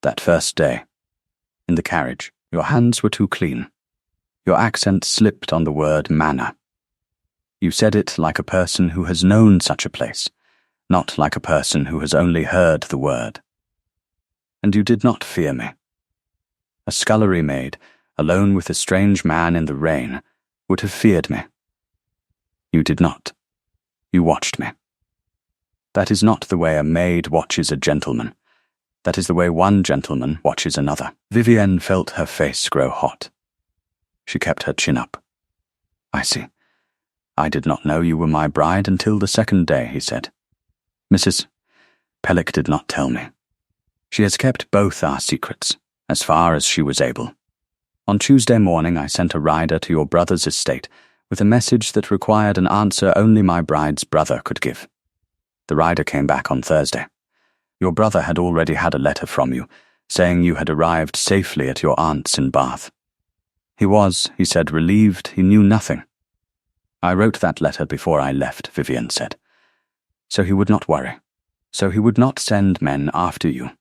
That first day. In the carriage. Your hands were too clean. Your accent slipped on the word manor. You said it like a person who has known such a place, not like a person who has only heard the word. And you did not fear me. A scullery maid, alone with a strange man in the rain, would have feared me. You did not. You watched me. That is not the way a maid watches a gentleman. That is the way one gentleman watches another. Vivienne felt her face grow hot. She kept her chin up. I see. I did not know you were my bride until the second day, he said. Mrs. Pellick did not tell me. She has kept both our secrets, as far as she was able. On Tuesday morning I sent a rider to your brother's estate with a message that required an answer only my bride's brother could give. The rider came back on Thursday. Your brother had already had a letter from you, saying you had arrived safely at your aunt's in Bath. He was, he said, relieved he knew nothing. I wrote that letter before I left, Vivienne said. So he would not worry. So he would not send men after you.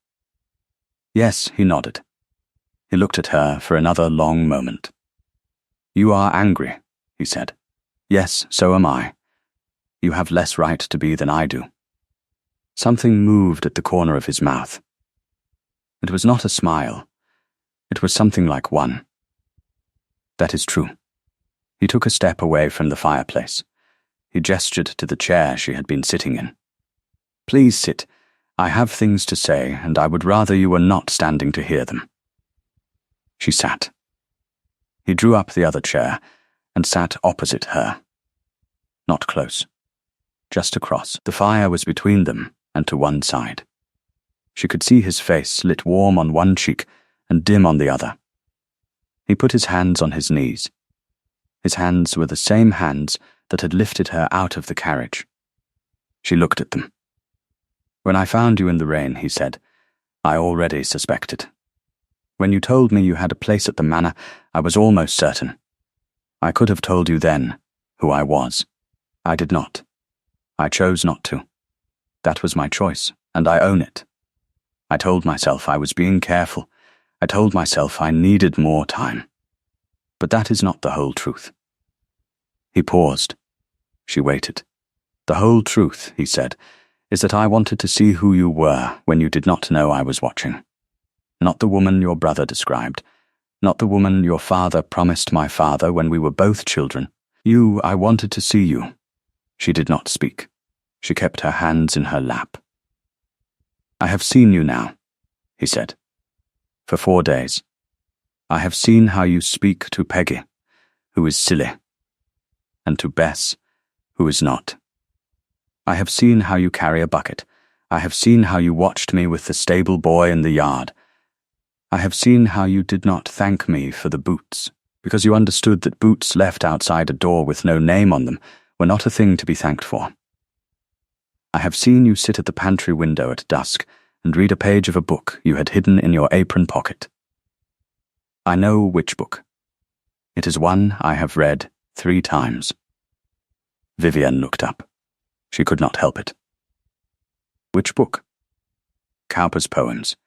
Yes, he nodded. He looked at her for another long moment. You are angry, he said. Yes, so am I. You have less right to be than I do. Something moved at the corner of his mouth. It was not a smile. It was something like one. That is true. He took a step away from the fireplace. He gestured to the chair she had been sitting in. Please sit. I have things to say, and I would rather you were not standing to hear them. She sat. He drew up the other chair and sat opposite her. Not close. Just across. The fire was between them and to one side. She could see his face lit warm on one cheek and dim on the other. He put his hands on his knees. His hands were the same hands that had lifted her out of the carriage. She looked at them. When I found you in the rain, he said, I already suspected. When you told me you had a place at the manor, I was almost certain. I could have told you then who I was. I did not. I chose not to. That was my choice, and I own it. I told myself I was being careful. I told myself I needed more time. But that is not the whole truth. He paused. She waited. The whole truth, he said, is that I wanted to see who you were when you did not know I was watching. Not the woman your brother described. Not the woman your father promised my father when we were both children. You, I wanted to see you. She did not speak. She kept her hands in her lap. I have seen you now, he said. For 4 days. I have seen how you speak to Peggy, who is silly, and to Bess, who is not. I have seen how you carry a bucket. I have seen how you watched me with the stable boy in the yard. I have seen how you did not thank me for the boots, because you understood that boots left outside a door with no name on them were not a thing to be thanked for. I have seen you sit at the pantry window at dusk and read a page of a book you had hidden in your apron pocket. I know which book. It is one I have read 3 times. Vivienne looked up. She could not help it. Which book? Cowper's poems.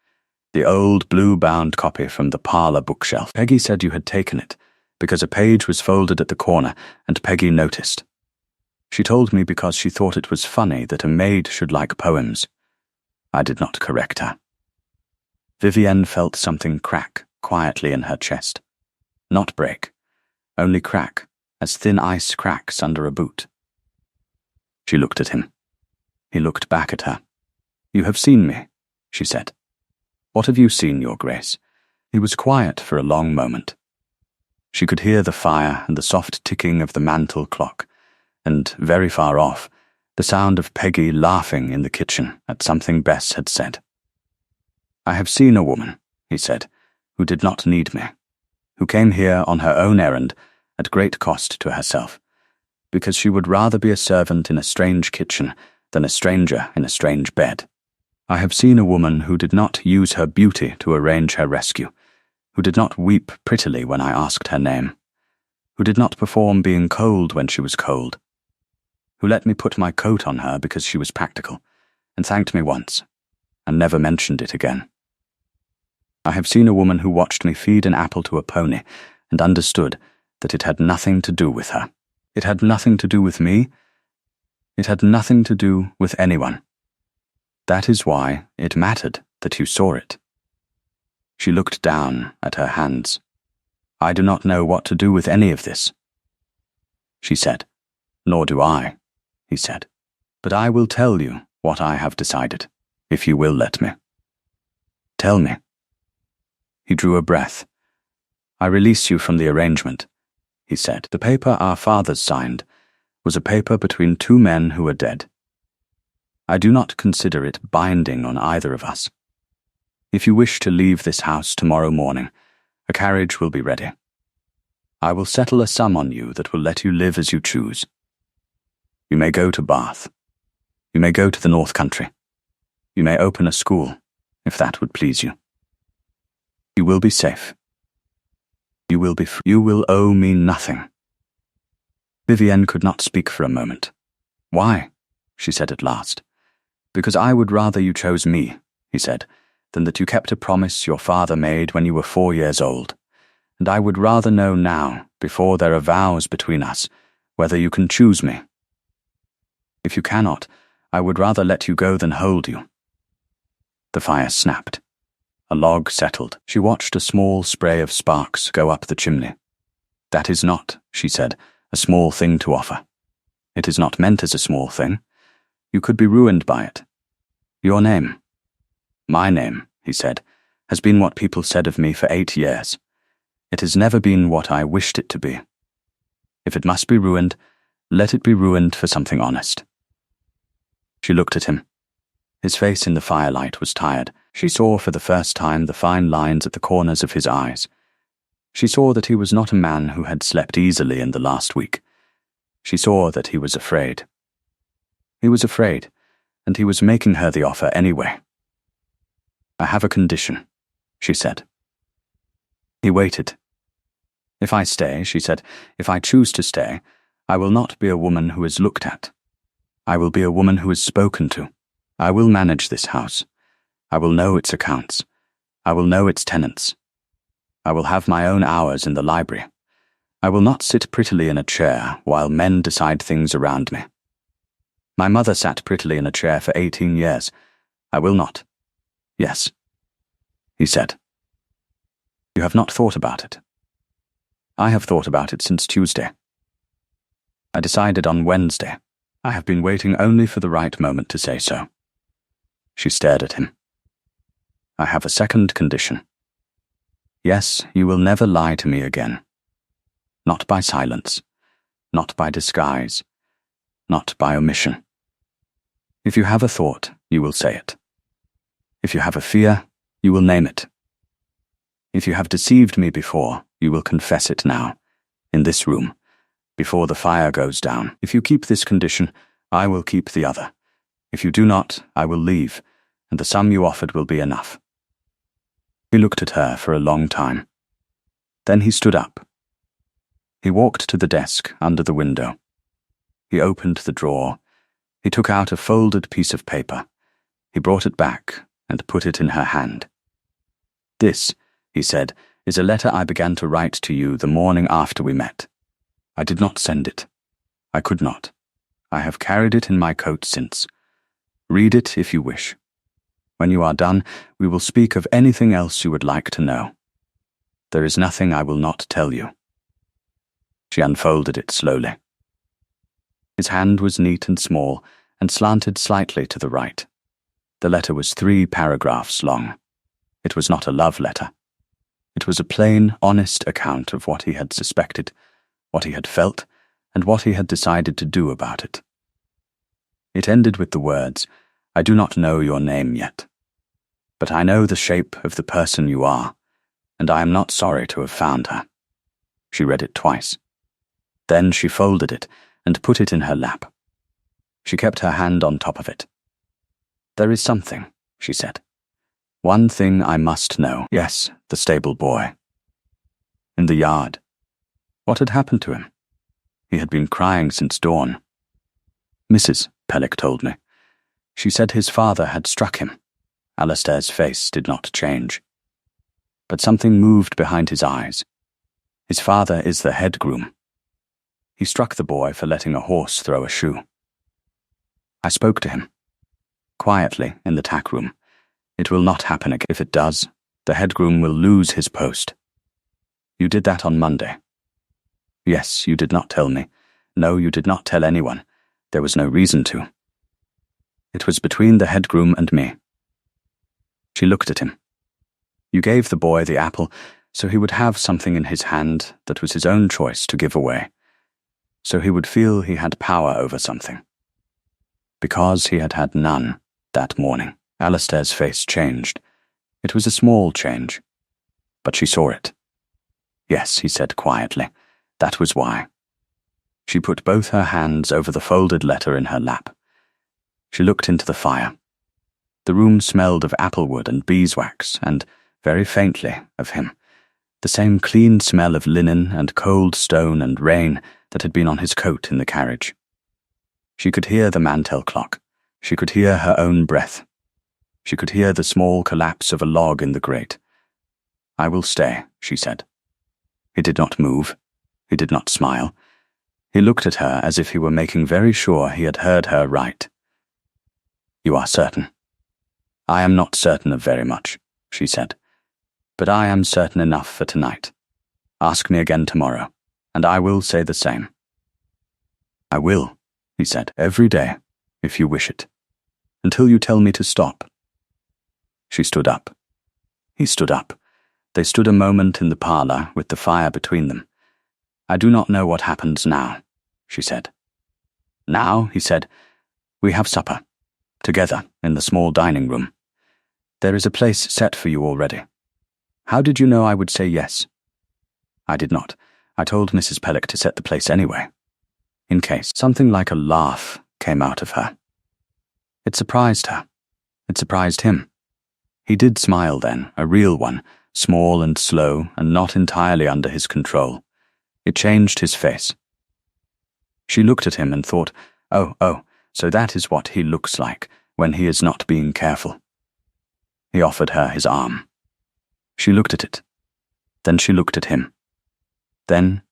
The old blue-bound copy from the parlour bookshelf. Peggy said you had taken it, because a page was folded at the corner, and Peggy noticed. She told me because she thought it was funny that a maid should like poems. I did not correct her. Vivienne felt something crack quietly in her chest. Not break, only crack, as thin ice cracks under a boot. She looked at him. He looked back at her. You have seen me, she said. What have you seen, Your Grace? He was quiet for a long moment. She could hear the fire and the soft ticking of the mantel clock, and, very far off, the sound of Peggy laughing in the kitchen at something Bess had said. I have seen a woman, he said, who did not need me, who came here on her own errand at great cost to herself, because she would rather be a servant in a strange kitchen than a stranger in a strange bed. I have seen a woman who did not use her beauty to arrange her rescue, who did not weep prettily when I asked her name, who did not perform being cold when she was cold, who let me put my coat on her because she was practical, and thanked me once, and never mentioned it again. I have seen a woman who watched me feed an apple to a pony and understood that it had nothing to do with her. It had nothing to do with me. It had nothing to do with anyone. That is why it mattered that you saw it. She looked down at her hands. I do not know what to do with any of this, she said. Nor do I, he said. But I will tell you what I have decided, if you will let me. Tell me. He drew a breath. I release you from the arrangement, he said. The paper our fathers signed was a paper between two men who are dead. I do not consider it binding on either of us. If you wish to leave this house tomorrow morning, a carriage will be ready. I will settle a sum on you that will let you live as you choose. You may go to Bath. You may go to the North Country. You may open a school, if that would please you. You will be safe. You will be free. You will owe me nothing. Vivienne could not speak for a moment. Why? She said at last. Because I would rather you chose me, he said, than that you kept a promise your father made when you were 4 years old. And I would rather know now, before there are vows between us, whether you can choose me. If you cannot, I would rather let you go than hold you. The fire snapped. A log settled. She watched a small spray of sparks go up the chimney. That is not, she said, a small thing to offer. It is not meant as a small thing. You could be ruined by it. Your name. My name, he said, has been what people said of me for 8 years. It has never been what I wished it to be. If it must be ruined, let it be ruined for something honest. She looked at him. His face in the firelight was tired. She saw for the first time the fine lines at the corners of his eyes. She saw that he was not a man who had slept easily in the last week. She saw that he was afraid. He was afraid, and he was making her the offer anyway. I have a condition, she said. He waited. If I stay, she said, if I choose to stay, I will not be a woman who is looked at. I will be a woman who is spoken to. I will manage this house. I will know its accounts. I will know its tenants. I will have my own hours in the library. I will not sit prettily in a chair while men decide things around me. My mother sat prettily in a chair for 18 years. I will not. Yes, he said. You have not thought about it. I have thought about it since Tuesday. I decided on Wednesday. I have been waiting only for the right moment to say so. She stared at him. I have a second condition. Yes, you will never lie to me again. Not by silence, not by disguise, not by omission. If you have a thought, you will say it. If you have a fear, you will name it. If you have deceived me before, you will confess it now, in this room, before the fire goes down. If you keep this condition, I will keep the other. If you do not, I will leave, and the sum you offered will be enough. He looked at her for a long time. Then he stood up. He walked to the desk under the window. He opened the drawer. He took out a folded piece of paper. He brought it back and put it in her hand. This, he said, is a letter I began to write to you the morning after we met. I did not send it. I could not. I have carried it in my coat since. Read it if you wish. When you are done, we will speak of anything else you would like to know. There is nothing I will not tell you. She unfolded it slowly. His hand was neat and small, and slanted slightly to the right. The letter was 3 paragraphs long. It was not a love letter. It was a plain, honest account of what he had suspected, what he had felt, and what he had decided to do about it. It ended with the words, I do not know your name yet, but I know the shape of the person you are, and I am not sorry to have found her. She read it twice. Then she folded it and put it in her lap. She kept her hand on top of it. There is something, she said. One thing I must know. Yes, the stable boy. In the yard. What had happened to him? He had been crying since dawn. Mrs. Pellick told me. She said his father had struck him. Alastair's face did not change. But something moved behind his eyes. His father is the head groom. He struck the boy for letting a horse throw a shoe. I spoke to him. Quietly, in the tack room. It will not happen again. If it does, the head groom will lose his post. You did that on Monday. Yes, you did not tell me. No, you did not tell anyone. There was no reason to. It was between the head groom and me. She looked at him. You gave the boy the apple, so he would have something in his hand that was his own choice to give away. So he would feel he had power over something. Because he had had none that morning. Alastair's face changed. It was a small change, but she saw it. Yes, he said quietly. That was why. She put both her hands over the folded letter in her lap. She looked into the fire. The room smelled of applewood and beeswax, and, very faintly, of him. The same clean smell of linen and cold stone and rain that had been on his coat in the carriage. She could hear the mantel clock. She could hear her own breath. She could hear the small collapse of a log in the grate. I will stay, she said. He did not move. He did not smile. He looked at her as if he were making very sure he had heard her right. You are certain. I am not certain of very much, she said. But I am certain enough for tonight. Ask me again tomorrow, and I will say the same. I will, he said, every day, if you wish it, until you tell me to stop. She stood up. He stood up. They stood a moment in the parlour with the fire between them. I do not know what happens now, she said. Now, he said, we have supper, together in the small dining room. There is a place set for you already. How did you know I would say yes? I did not. I told Mrs. Pellick to set the place anyway. In case. Something like a laugh came out of her. It surprised her. It surprised him. He did smile then, a real one, small and slow and not entirely under his control. It changed his face. She looked at him and thought, oh, so that is what he looks like when he is not being careful. He offered her his arm. She looked at it. Then she looked at him. Then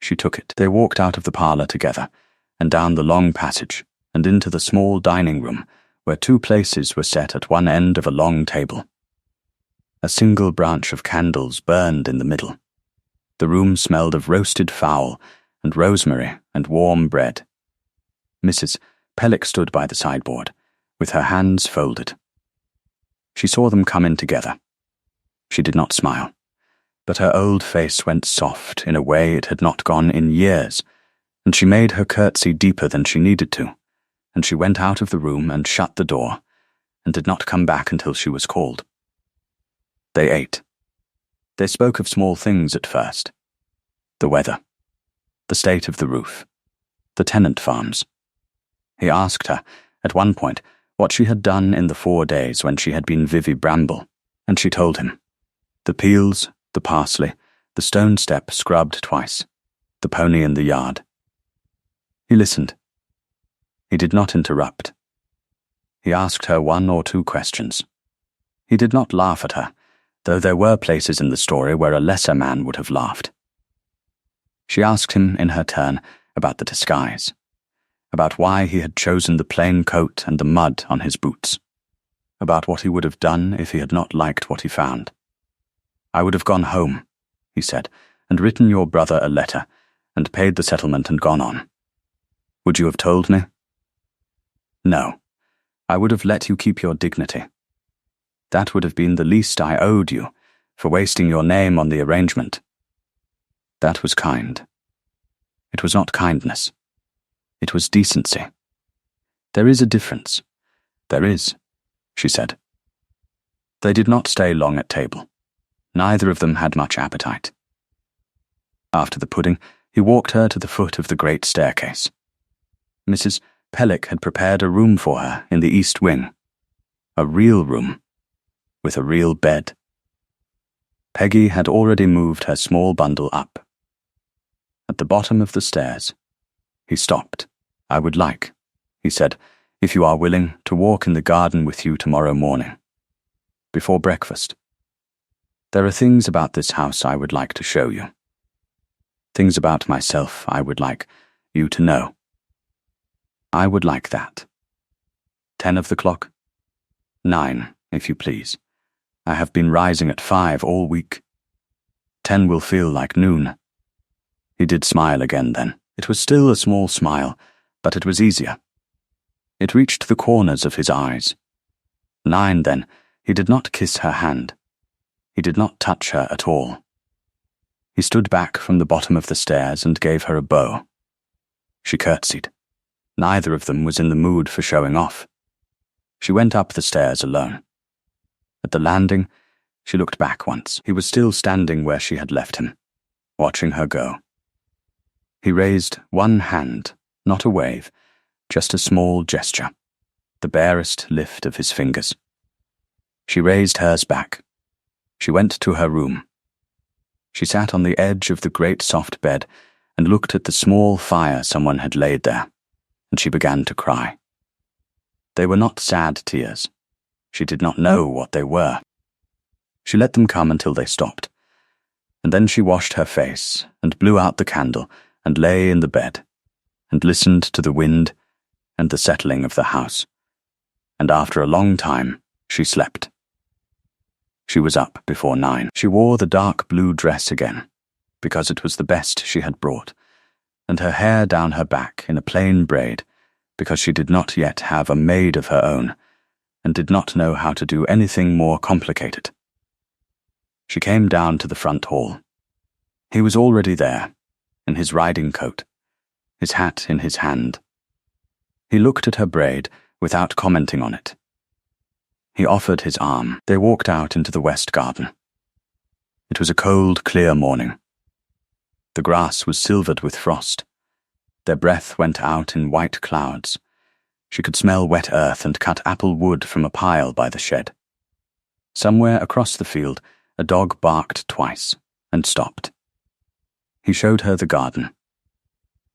she took it. They walked out of the parlour together, and down the long passage, and into the small dining room, where two places were set at one end of a long table. A single branch of candles burned in the middle. The room smelled of roasted fowl and rosemary and warm bread. Mrs. Pellick stood by the sideboard, with her hands folded. She saw them come in together. She did not smile, but her old face went soft in a way it had not gone in years, and she made her curtsy deeper than she needed to, and she went out of the room and shut the door, and did not come back until she was called. They ate. They spoke of small things at first. The weather, the state of the roof, the tenant farms. He asked her, at one point, what she had done in the 4 days when she had been Vivy Bramble, and she told him. The peels, the parsley, the stone step scrubbed twice, the pony in the yard. He listened. He did not interrupt. He asked her 1 or 2 questions. He did not laugh at her, though there were places in the story where a lesser man would have laughed. She asked him, in her turn, about the disguise, about why he had chosen the plain coat and the mud on his boots, about what he would have done if he had not liked what he found. I would have gone home, he said, and written your brother a letter, and paid the settlement and gone on. Would you have told me? No. I would have let you keep your dignity. That would have been the least I owed you, for wasting your name on the arrangement. That was kind. It was not kindness. It was decency. There is a difference. There is, she said. They did not stay long at table. Neither of them had much appetite. After the pudding, he walked her to the foot of the great staircase. Mrs. Pellick had prepared a room for her in the east wing. A real room, with a real bed. Peggy had already moved her small bundle up. At the bottom of the stairs, he stopped. "I would like," he said, "if you are willing, to walk in the garden with you tomorrow morning, before breakfast. There are things about this house I would like to show you. Things about myself I would like you to know. I would like that. 10 of the clock? 9, if you please. I have been rising at 5 all week. 10 will feel like noon." He did smile again then. It was still a small smile, but it was easier. It reached the corners of his eyes. 9 then. He did not kiss her hand. He did not touch her at all. He stood back from the bottom of the stairs and gave her a bow. She curtsied. Neither of them was in the mood for showing off. She went up the stairs alone. At the landing, she looked back once. He was still standing where she had left him, watching her go. He raised one hand, not a wave, just a small gesture, the barest lift of his fingers. She raised hers back. She went to her room. She sat on the edge of the great soft bed and looked at the small fire someone had laid there, and she began to cry. They were not sad tears. She did not know what they were. She let them come until they stopped, and then she washed her face and blew out the candle and lay in the bed and listened to the wind and the settling of the house, and after a long time she slept. She was up before 9. She wore the dark blue dress again, because it was the best she had brought, and her hair down her back in a plain braid, because she did not yet have a maid of her own, and did not know how to do anything more complicated. She came down to the front hall. He was already there, in his riding coat, his hat in his hand. He looked at her braid without commenting on it. He offered his arm. They walked out into the west garden. It was a cold, clear morning. The grass was silvered with frost. Their breath went out in white clouds. She could smell wet earth and cut apple wood from a pile by the shed. Somewhere across the field, a dog barked twice and stopped. He showed her the garden.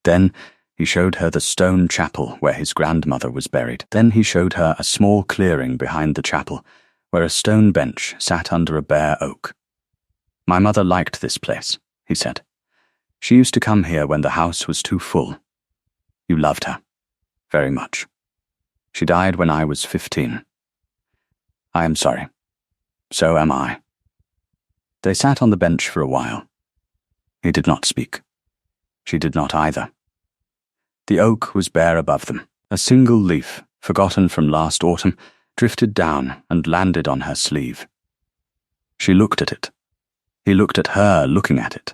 Then he showed her the stone chapel where his grandmother was buried. Then he showed her a small clearing behind the chapel where a stone bench sat under a bare oak. "My mother liked this place," he said. "She used to come here when the house was too full. You loved her. Very much. She died when I was 15. I am sorry. So am I." They sat on the bench for a while. He did not speak. She did not either. The oak was bare above them. A single leaf, forgotten from last autumn, drifted down and landed on her sleeve. She looked at it. He looked at her looking at it.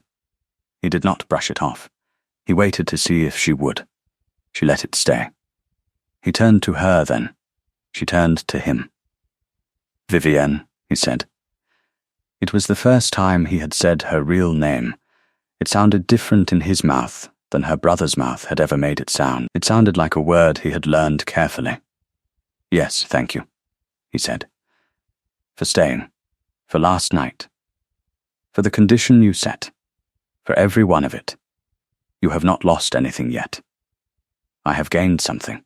He did not brush it off. He waited to see if she would. She let it stay. He turned to her then. She turned to him. "Vivienne," he said. It was the first time he had said her real name. It sounded different in his mouth than her brother's mouth had ever made it sound. It sounded like a word he had learned carefully. "Yes, thank you," he said. "For staying. For last night. For the condition you set. For every one of it. You have not lost anything yet. I have gained something.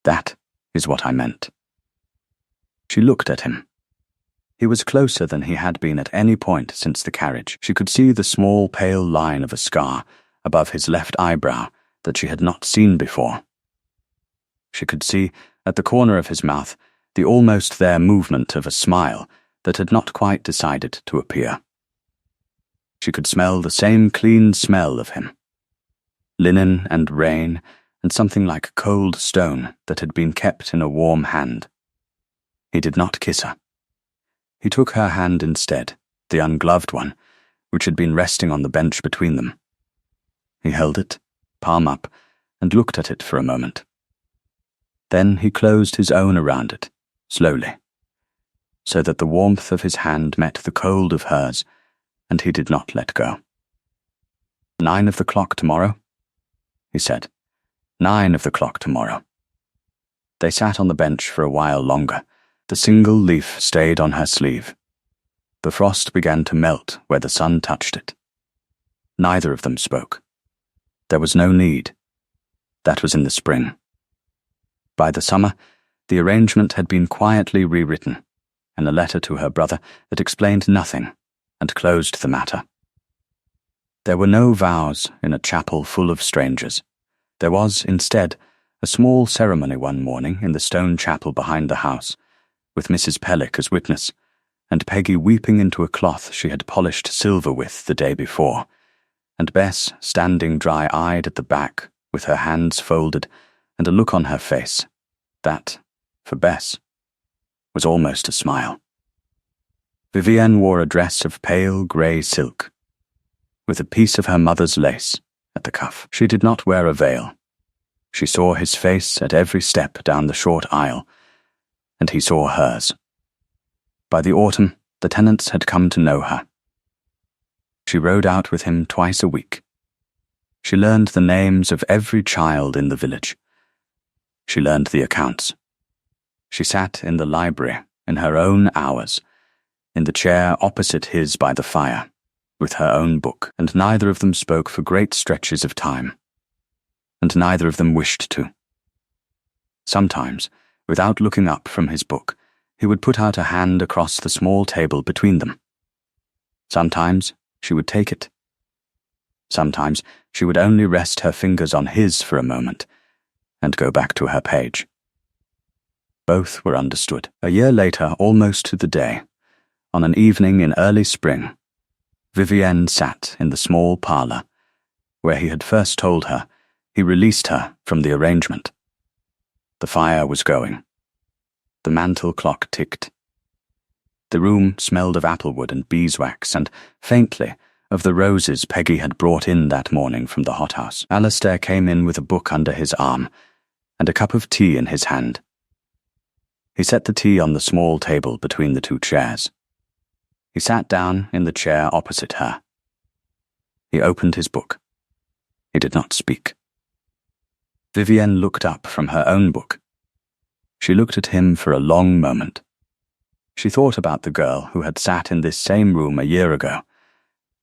That is what I meant." She looked at him. He was closer than he had been at any point since the carriage. She could see the small pale line of a scar above his left eyebrow that she had not seen before. She could see, at the corner of his mouth, the almost there movement of a smile that had not quite decided to appear. She could smell the same clean smell of him. Linen and rain and something like cold stone that had been kept in a warm hand. He did not kiss her. He took her hand instead, the ungloved one, which had been resting on the bench between them. He held it, palm up, and looked at it for a moment. Then he closed his own around it, slowly, so that the warmth of his hand met the cold of hers, and he did not let go. 9 of the clock tomorrow? He said. 9 of the clock tomorrow. They sat on the bench for a while longer, The single leaf stayed on her sleeve. The frost began to melt where the sun touched it. Neither of them spoke. There was no need. That was in the spring. By the summer, the arrangement had been quietly rewritten, and a letter to her brother that explained nothing and closed the matter. There were no vows in a chapel full of strangers. There was, instead, a small ceremony one morning in the stone chapel behind the house, with Mrs. Pellick as witness, and Peggy weeping into a cloth she had polished silver with the day before, and Bess standing dry-eyed at the back, with her hands folded and a look on her face that, for Bess, was almost a smile. Vivienne wore a dress of pale grey silk, with a piece of her mother's lace at the cuff. She did not wear a veil. She saw his face at every step down the short aisle, and he saw hers. By the autumn, the tenants had come to know her. She rode out with him twice a week. She learned the names of every child in the village. She learned the accounts. She sat in the library in her own hours, in the chair opposite his by the fire, with her own book, and neither of them spoke for great stretches of time, and neither of them wished to. Sometimes, without looking up from his book, he would put out a hand across the small table between them. Sometimes she would take it. Sometimes she would only rest her fingers on his for a moment and go back to her page. Both were understood. A year later, almost to the day, on an evening in early spring, Vivienne sat in the small parlour where he had first told her he released her from the arrangement. The fire was going. The mantel clock ticked. The room smelled of applewood and beeswax and, faintly, of the roses Peggy had brought in that morning from the hothouse. Alistair came in with a book under his arm and a cup of tea in his hand. He set the tea on the small table between the two chairs. He sat down in the chair opposite her. He opened his book. He did not speak. Vivienne looked up from her own book. She looked at him for a long moment. She thought about the girl who had sat in this same room a year ago,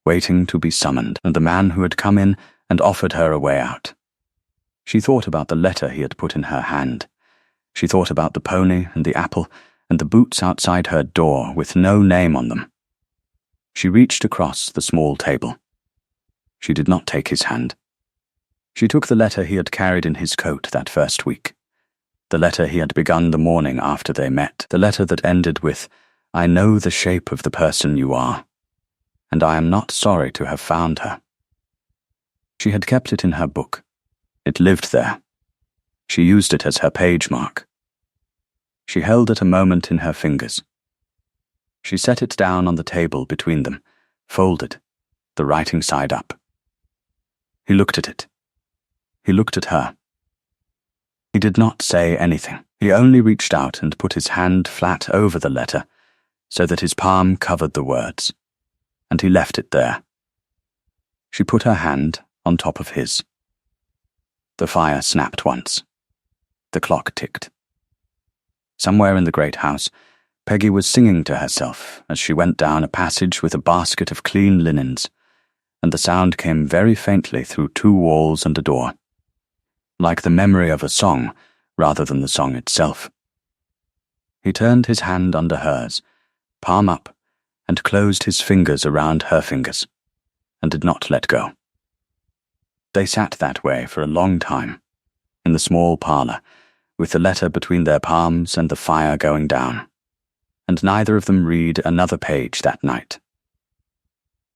waiting to be summoned, and the man who had come in and offered her a way out. She thought about the letter he had put in her hand. She thought about the pony and the apple and the boots outside her door with no name on them. She reached across the small table. She did not take his hand. She took the letter he had carried in his coat that first week, the letter he had begun the morning after they met, the letter that ended with, "I know the shape of the person you are, and I am not sorry to have found her." She had kept it in her book. It lived there. She used it as her page mark. She held it a moment in her fingers. She set it down on the table between them, folded, the writing side up. He looked at it. He looked at her. He did not say anything. He only reached out and put his hand flat over the letter so that his palm covered the words, and he left it there. She put her hand on top of his. The fire snapped once. The clock ticked. Somewhere in the great house, Peggy was singing to herself as she went down a passage with a basket of clean linens, and the sound came very faintly through two walls and a door, like the memory of a song rather than the song itself. He turned his hand under hers, palm up, and closed his fingers around her fingers, and did not let go. They sat that way for a long time, in the small parlour, with the letter between their palms and the fire going down, and neither of them read another page that night.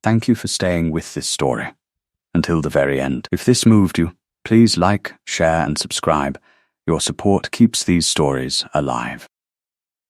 Thank you for staying with this story until the very end. If this moved you, please like, share, and subscribe. Your support keeps these stories alive.